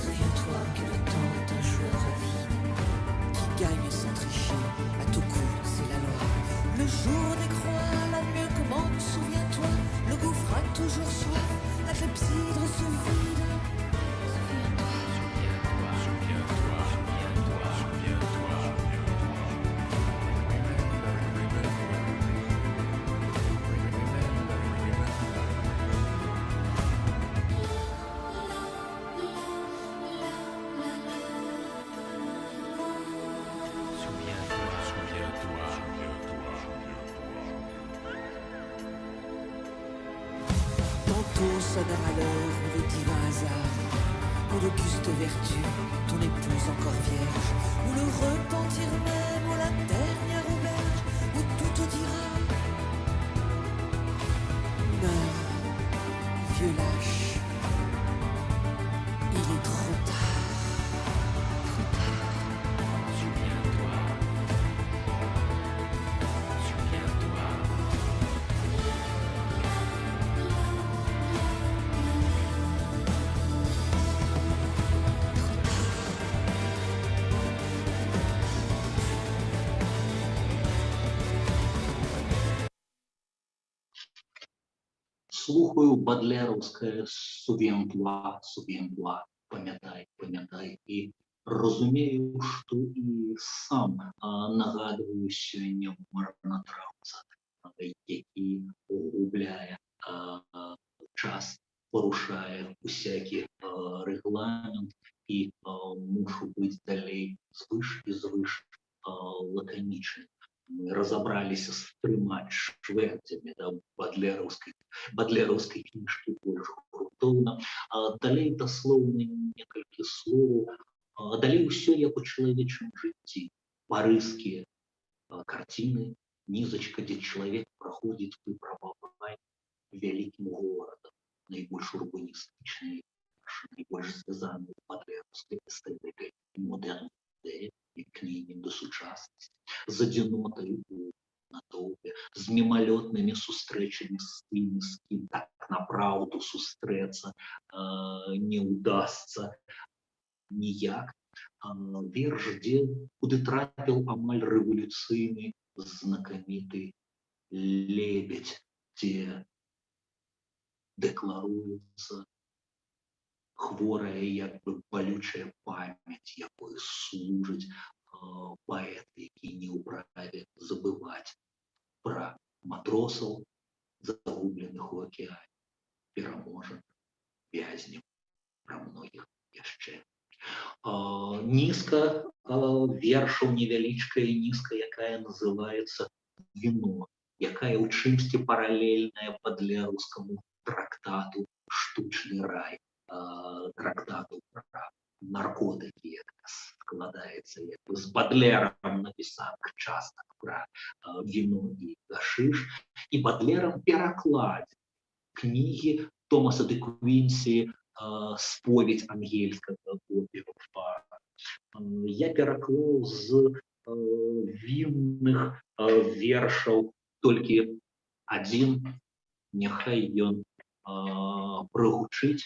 Souviens-toi que le temps est un joueur vide qui gagne sans tricher, à tout coup c'est la loi. Le jour décroît, la mieux commande, souviens-toi, le gouffre a toujours soif, la clepsydre se vide. Tantôt sonnera l'heure où le divin hasard, où l'auguste vertu, ton épouse encore vierge, où le repentir même, ou la dernière auberge, où tout te dira meurs, vieux lâche, il est trop tard. Trop tard. Souviens-toi. Souviens-toi. Слухаю бадлераўскае «Souviens-toi, souviens-toi», памятай, памятай, і разумею, што і сам нагадваю сёння марнатраўца, які губляе час, парушае усякі рэгламент, і мушу быць далей звыш і звыш лаканічны. Мы разобраліся з 3 чвэрцямі бадлераўскай кніжкі больш грунтоўна. Далей даслоўна некалькі слоў. Далей усё як у чалавечым жыцці. Парыжскія карціны, нізачка, дзе чалавек праходзіць выпрабаванне вялікім горадам, найбольш урбаністычнай, найбольш звязанай з бадлераўскай эстэтыкай модэрн-ідэ і кнігі да сучаснасці, з адзінотаю у натоўпе, з мімалётнымі сустрэчамі з тымі, з кім так напраўду сустрэцца не ўдасца ніяк. Верш, куды трапіў амаль рэвалюцыйны знакаміты лебедь, дзе дэкларуецца хворая, як бы балючая памяць, якой служыць паэт, які не ўправе забываць пра матросаў, загубленых у акеане, пераможаных, вязняў, пра многіх яшчэ. Нізка вершаў, невялічкая нізка, якая называецца «Віно», якая ў чымсьці паралельная бадлераўскаму трактату «Штучны рай», трактату пра наркотыкі, якраз складаецца з бадлерам напісаных частак пра віно і гашыш, і бадлерам перакладзе кнігі Томаса де Квінсі «Споведь ангельскага опера». Я пераклаў з вінных вершаў толькі адзін, няхай ён прагучыць,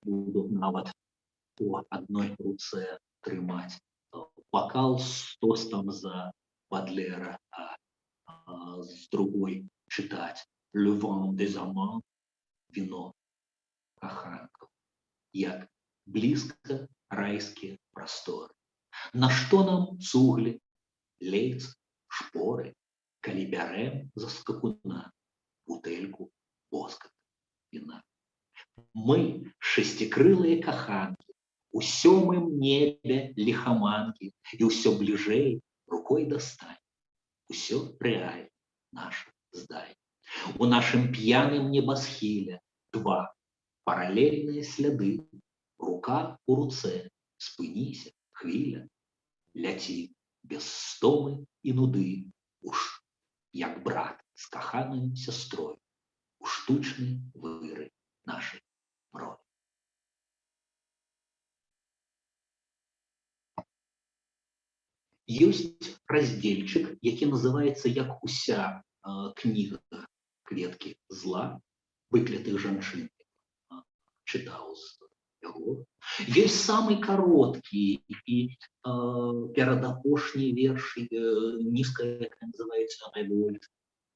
буду нават у адной руцэ трымаць бакал з тостам за Бадлера, а з другой чытаць «Le vin des amants», «Вино каханкаў», як блізка райскія прасторы. Нашто нам цуглі, лейц, шпоры, калі бярэм за скакуна бутэльку воската віна? Мы, шестикрылые каханки, у сёмым небе лихоманки, и усё ближей рукой достань. Усё реально наше здание. У нашем пьяным небосхиле два параллельные сляды. Рука у руце, спыніся, хвиля, ляці без стомы і нуды, уж як брат з каханою сястрою у штучнай выры нашай мроі. Ёсць раздзельчык, які называецца як уся кніга «Кветкі зла», выклятых жанчын, чытаў з яго. Ёсць самы кароткі і перадапошні верш, нізкая, якая называецца «Рэвольт»,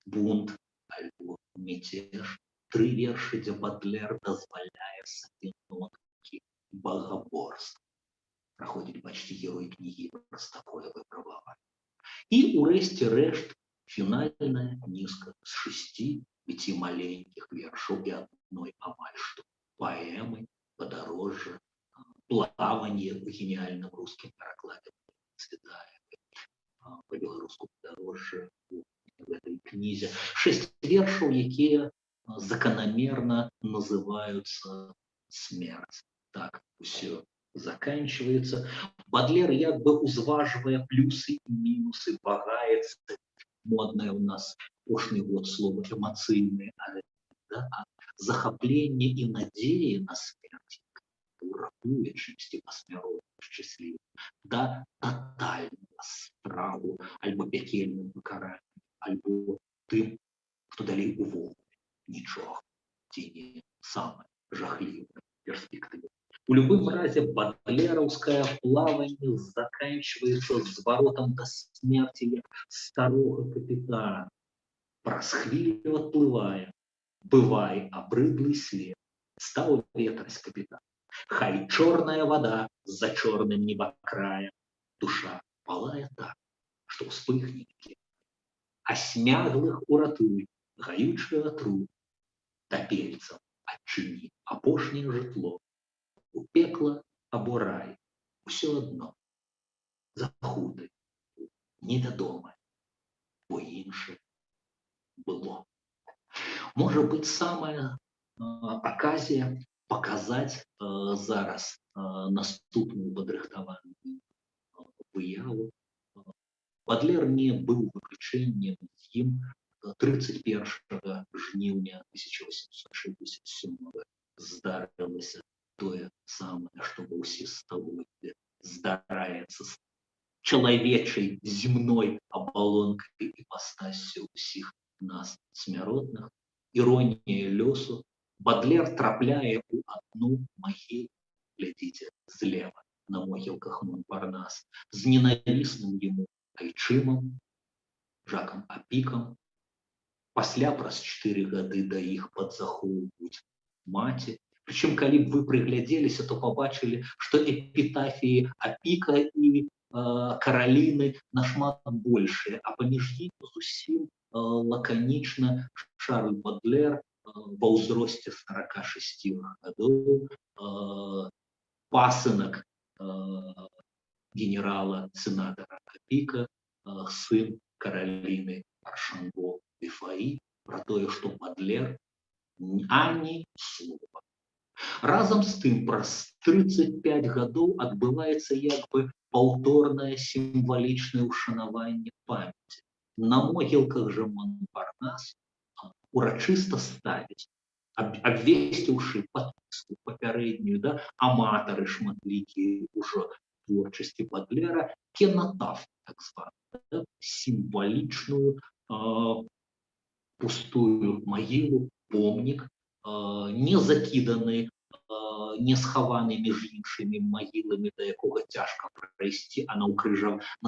«Бунт» альбо «Мятеж». 3 вершы, дзе Бадлер дазваляе сабе ноткі багаборства. Праходзіць бачці герой кнігі праз такое выпрабаванне. І ўрэшце рэшт фінальная нізка з 6-5 маленькіх вершаў і адной амаль што паэмы, падарожжа, плаванне ў геніальным рускім перакладзе Цветаевай, па-беларуску падарожжа у гэтай кнізе. 6 вершаў, якія закономерно называются «Смерть». Так все заканчивается. Бадлер як бы узваживая плюсы и минусы, вагается, модное у нас прошлый год слово эмоционное, да, захопление и надея на смерть, уратует чимсьці посмяротна счастливым, да тотального страху, альбо пекельным покаранням, альбо тым, что далей увогуле нічога, ці не самая жахлівая перспектыва. У любым разе бадлераўскае плаванне заканчивается зворотом до смерти як старого капитана. Праз хвилю отплывая, бывай обрыдлый след, стал ветрась капитан. Хай черная вода за черным небокраем, душа палая так, что вспыхнет лед. А смяглых уратуй гаючая труд, топельцам адчыні апошняе жытло. У пекла або рай, усё адно, захуды, невядомае, бо іншае было. Можа быць, самая аказія паказаць зараз наступную падрыхтаваную выяву. Бадлер не быў выключэннем, з ім 31 жніўня 1867 здарылася тое самае, што ва ўсе стагоддзі здараецца з чалавечай земной абалонкай і іпастасцю ўсіх нас смяротных. Іронія лёсу. Бадлер трапляе ў адну магілу, глядзіце злева на могілках Монпарнас, з ненавісным яму айчымам Жакам Апікам. Пасля праз 4 гады да іх падзахоўваюць маці. Прычым, калі б вы прыглядзеліся, то пабачылі, што эпітафіі Апіка і Караліны нашмат большыя, а паміж імі зусім лаканічна Шарль Бадлер ва ўзросце 46 гадоў, пасынак генерала-сенатара Апіка, сын Караліны Аршамбо де Фаі, пра тое, што Бадлер ані слова. Разам з тым, праз 35 гадоў адбываецца як бы паўторнае сімвалічнае ўшанаванне памяці. На могілках жа Монпарнас урачыста ставяць, абвесціўшы падпіску папярэднюю, да, аматары шматлікія ўжо творчасці Бадлера, кенотаф, так званую, да, сімвалічную пустую магілу, помнік, не закіданы, не схаваны між іншымі магіламі, да якога цяжка прайсці, а на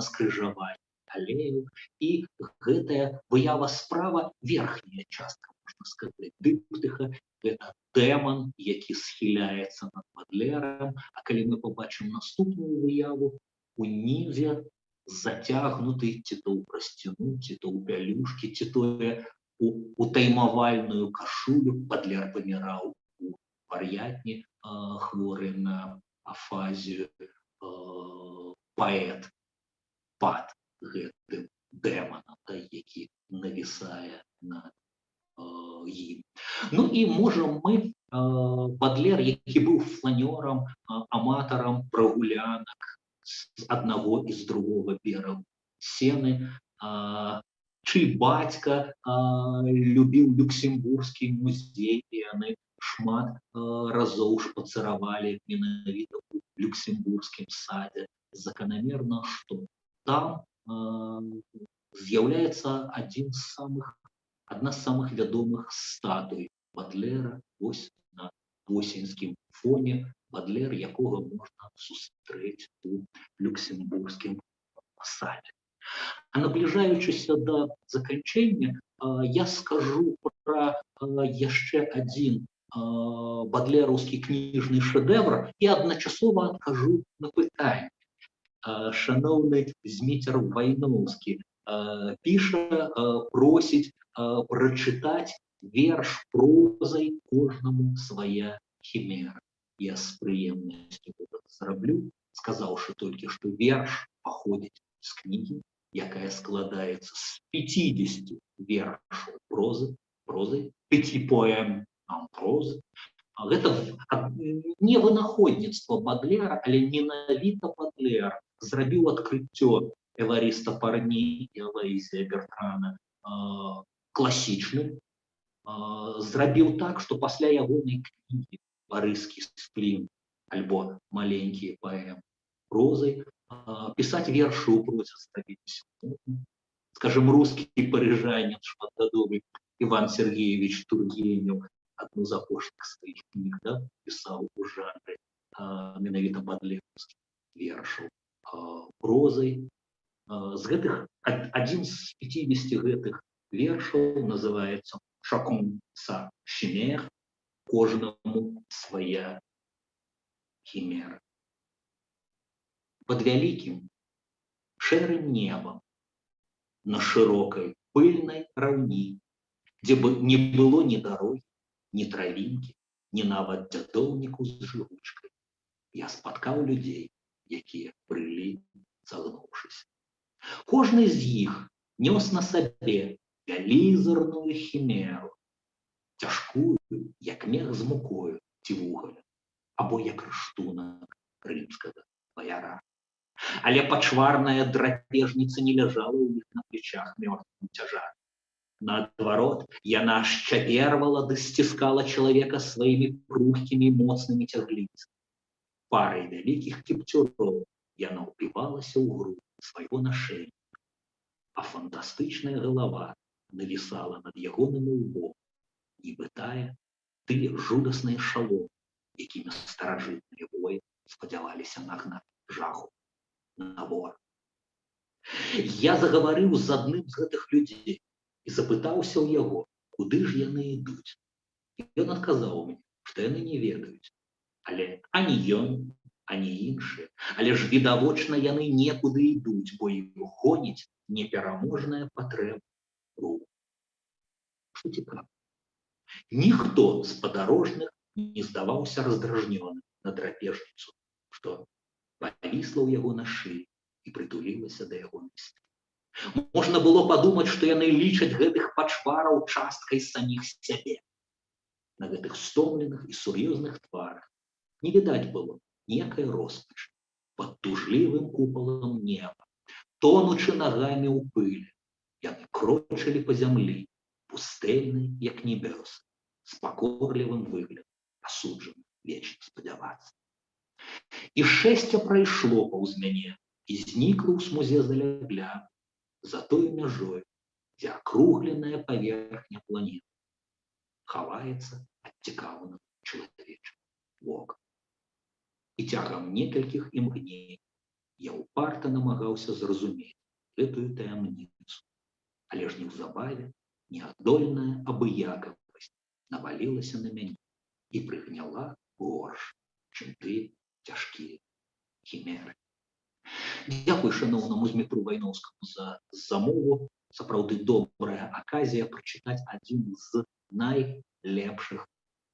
скрыжаванні алею. І гэтая выява справа, верхняя частка, можна сказаць, дыптыха, гэта дэман, які схіляецца над Бадлерам. А калі мы побачым наступную выяву, унізе зацягнуты ці то ў прасціну, ці то ў пялюшкі, ці то у таймавальную кашулю, Бадлер паміраў у вар'ятні, хворы на афазію, паэт пад гэтым дэманам, які навісае над ім. Ну і можам мы Бадлер, які быў фланёрам, аматарам прагулянак з аднаго і з другога берагу Сены, чый бацька любіў люксембургскі музей, і яны шмат разоў шпацыравалі менавіта ў люксембургскім садзе. Заканамерна, што там з'яўляецца адна з самых вядомых статуй Бадлера вось на восеньскім фоне, Бадлер, якога можна сустрэць у люксембургскім садзе. А набліжаючыся да заканчэння, я скажу пра яшчэ адзін бадлераўскі кніжны шэдэвр і адначасова адкажу на пытанне. Шановны Зміцер Вайноўскі піша, просіць прачытаць верш прозай кожнаму свая хімера. Я з прыемнасцю гэта зраблю, сказаўшы толькі, што верш паходзіць з кнігі, якая складаецца з 50 вершаў прозы, 5 поэм прозы. Гэта не вынаходніцтва Бадлера, але менавіта Бадлер зрабіў адкрыццё Эваріста Парні і Алоізія Бертрана класічным, зрабіў так, што пасля ягонай кнігі «Парызкі сплін» альбо «Маленькія паэмы прозай» пісаць вершы ў прозе зрабіліся. Скажем, рускі парыжанец шматгадовы Іван Сергеевич Тургенев адну з апошніх сваіх кніг пісаў у жанры менавіта бадлераўскіх вершаў прозай. З гэтых адзін з 50 гэтых вершаў называецца «Chacun sa chimère», кожнаму свая хімера. Под вялікім шэрым небам на шырокай пыльнай раўні, дзе не было ні дарогі, ні травінкі, ні нават дзядоўніку з жывучкай, я спаткаў людзей, якія брылі, сагнуўшыся. Кожны з іх нёс на сабе вялізарную хімеру, цяжкую, як мех з мукою ці вугаля, або як рыштунак рымскага баяра. Але пачварная драпежніца не ляжала ў іх на плечах мёртвым цяжарам. Наадварот, яна шчапервала ды сціскала чалавека сваімі пругкімі моцнымі цягліцамі. Парай вялікіх кіпцюроў яна ўпівалася ў грудь свайго нашэйніка, а фантастычная галава навісала над ягоным лбом, нібы тая тыя жудасныя шаломы, якімі старажытныя воіны спадзяваліся нагнаць жаху на ворага. Я загаварыў з адным з гэтых людзей і запытаўся ў яго, куды ж яны ідуць. І ён адказаў мне, што яны не ведаюць. Але ані ён, ані іншыя, але ж відавочна яны некуды ідуць, бо іх гоніць непераможная патрэба руху. Што цікава, ніхто з падарожных не здаваўся раздражнёным на драпежніцу, што павісла ў яго на шыі і прытулілася да яго месца. Можна было падумаць, што яны лічаць гэтых пачвараў часткай саміх сябе. На гэтых стомленых і сур'ёзных тварах не відаць было ніякай роспачы. Пад тужлівым купалам неба, тонучы нагамі ў пылі, яны крочылі па зямлі, пустэльнай, як небёсы, з пакорлівым выглядам, асуджаным вечна спадзявацца. І шэсця прайшло паўз мяне і знікла ў смузе залягля, за той мяжой, дзе акругленая паверхня планеты хаваецца ад цікаўнага чалавечага вока. І цягам некалькіх імгненняў я ўпарта намагаўся зразумець гэтую таямніцу, але ж неўзабаве неадольная абыякавасць навалілася на мяне і прыгняла горш, чым тыя цяжкія хімеры. Дзякуй шаноўнаму Змітру Вайноўскаму за замову. Сапраўды добрая аказія прачытаць адзін з найлепшых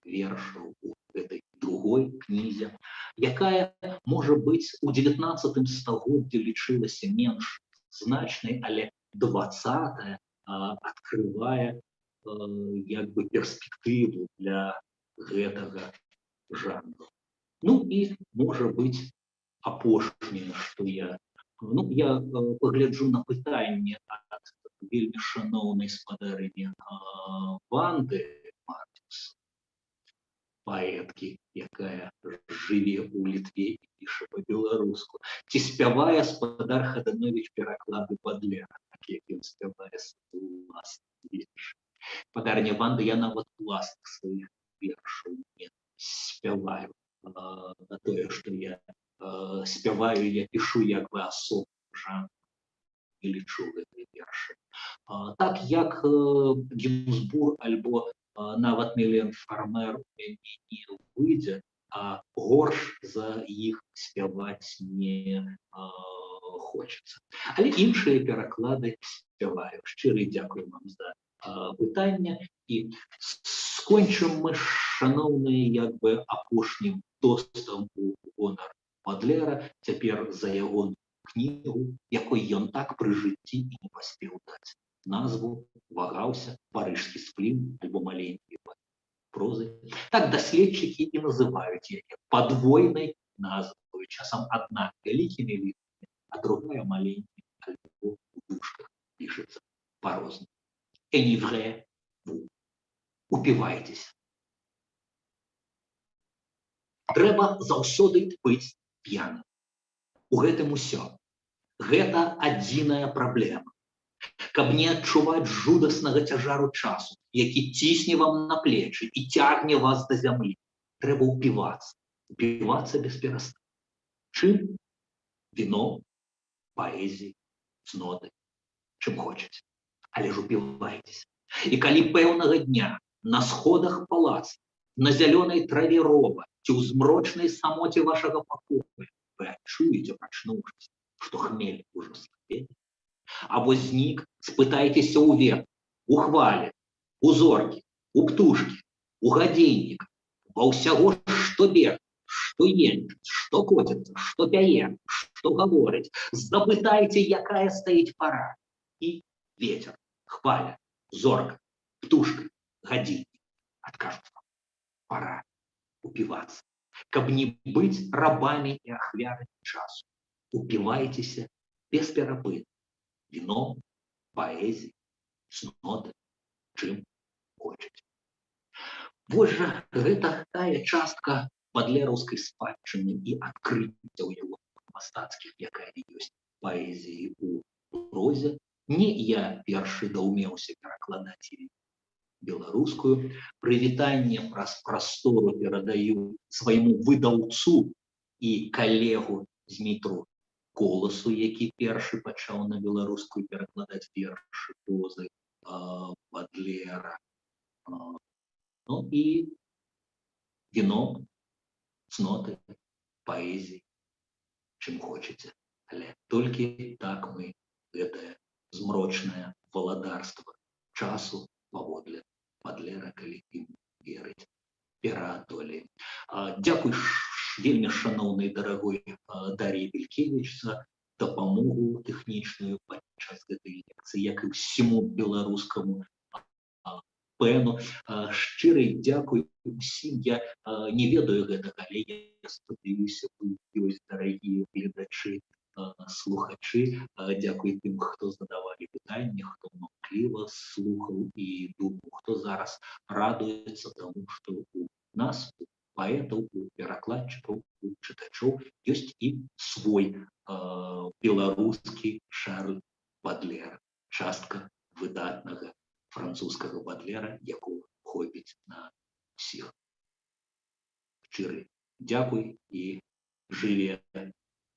вершаў у гэтай другой кнізе, якая, можа быць, у 19 стагоддзі лічылася менш значнай, але 20 адкрывае як бы перспектыву для гэтага жанру. Ну і, можа быць, апошняе, што я пагляджу на пытанне ад вельмі шаноўнай спадарыні Ванды Мартынс, паэткі, якая жыве ў Літве і піша па-беларуску. Ці спявае спадар Хадановіч пераклады Бадлера, так як ён спявае свой уласны верш. Спадарня Ванда, я нават уласных сваіх вершаў не спяваю. На тое, што я спяваю, я пішу як бы асобны жанр і лічу гэтыя вершы. Так як Гінзбург альбо нават Мілен Фармер у мяне не выйдзе, а горш за іх спяваць не хочацца. Але іншыя пераклады спяваю. Шчыры дзякую вам за пытанне. І скончым мы, шаноўныя, як бы апошнім тостам у гонар Бадлера, цяпер за ягоную кнігу, якой ён так пры жыцці і не паспеў даць назву, вагаўся, парыжскі сплін альбо маленькія прозы. Так даследчыкі і называюць яе падвойнай назвай. Часам адна вялікімі літарамі, а другая маленькімі альбо у дужках пішацца па-рознаму. Энівре ву. Упівайцеся. Трэба заўсёды быць п'яным. У гэтым усё. Гэта адзіная праблема. Каб не адчуваць жудаснага цяжару часу, які цісне вам на плечы і цягне вас да зямлі, трэба ўпівацца. Упівацца без перастанку. Чым? Віно, паэзіі, цноты, чым хочаце. Але ж упівайцеся. І калі пэўнага дня на сходах палаца, на зялёнай траве рова ці ў змрочнай самоце вашага пакоя вы адчуеце, прачнуўшыся, што хмель ужо слабее, або знік, спытайцеся ў ветру, у хвалі, у зоркі, у птушкі, у гадзінніка, ва ўсяго, што бег, што енчыць, што коціцца, што пяе, што гаворыць. Запытайце, якая стаіць пара. І ветер, хваля, зорка, птушка, гадзіннік адкажуць вам: пара упівацца. Каб не быць рабамі і ахвярамі часу, упівайцеся без перапыну. Віно, паэзіі, цноты, чым хочаце. Вось жа гэта тая частка бадлераўскай спадчыны і адкрыццяў яго мастацкіх, якая ёсць паэзіі у прозе. Не я першы даўмеўся перакладаць яе беларускую. Прывітанне праз прастору перадаю свайму выдаўцу і калегу Змітру Коласу, які першы пачаў на беларускую перакладаць вершы прозы Бадлера. Ну і віно, цноты, паэзіі, чым хочаце. Але толькі так мы гэтае змрочнае валадарства часу паводле Бадлера, калі ім верыць, пераадолеем. Дзякуй вельмі шаноўнай дарагой Дар'і Белькевіч за дапамогу тэхнічную падчас гэтай лекцыі, як і ўсяму беларускаму пэну. Шчыры дзякуй усім. Я не ведаю гэтага, але я спадзяюся, вы ёсць, дарагія гледачы, слухачы. Дзякуй тым, хто задавалі пытанні, хто маўкліва слухаў і думаў, хто зараз радуецца таму, што у нас, у паэтаў, у перакладчыкаў, у чытачоў ёсць і свой беларускі Шарль Бадлер, частка выдатнага французскага Бадлера, якого хопіць на ўсіх. Шчыры дзякуй і жыве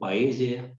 паэзія,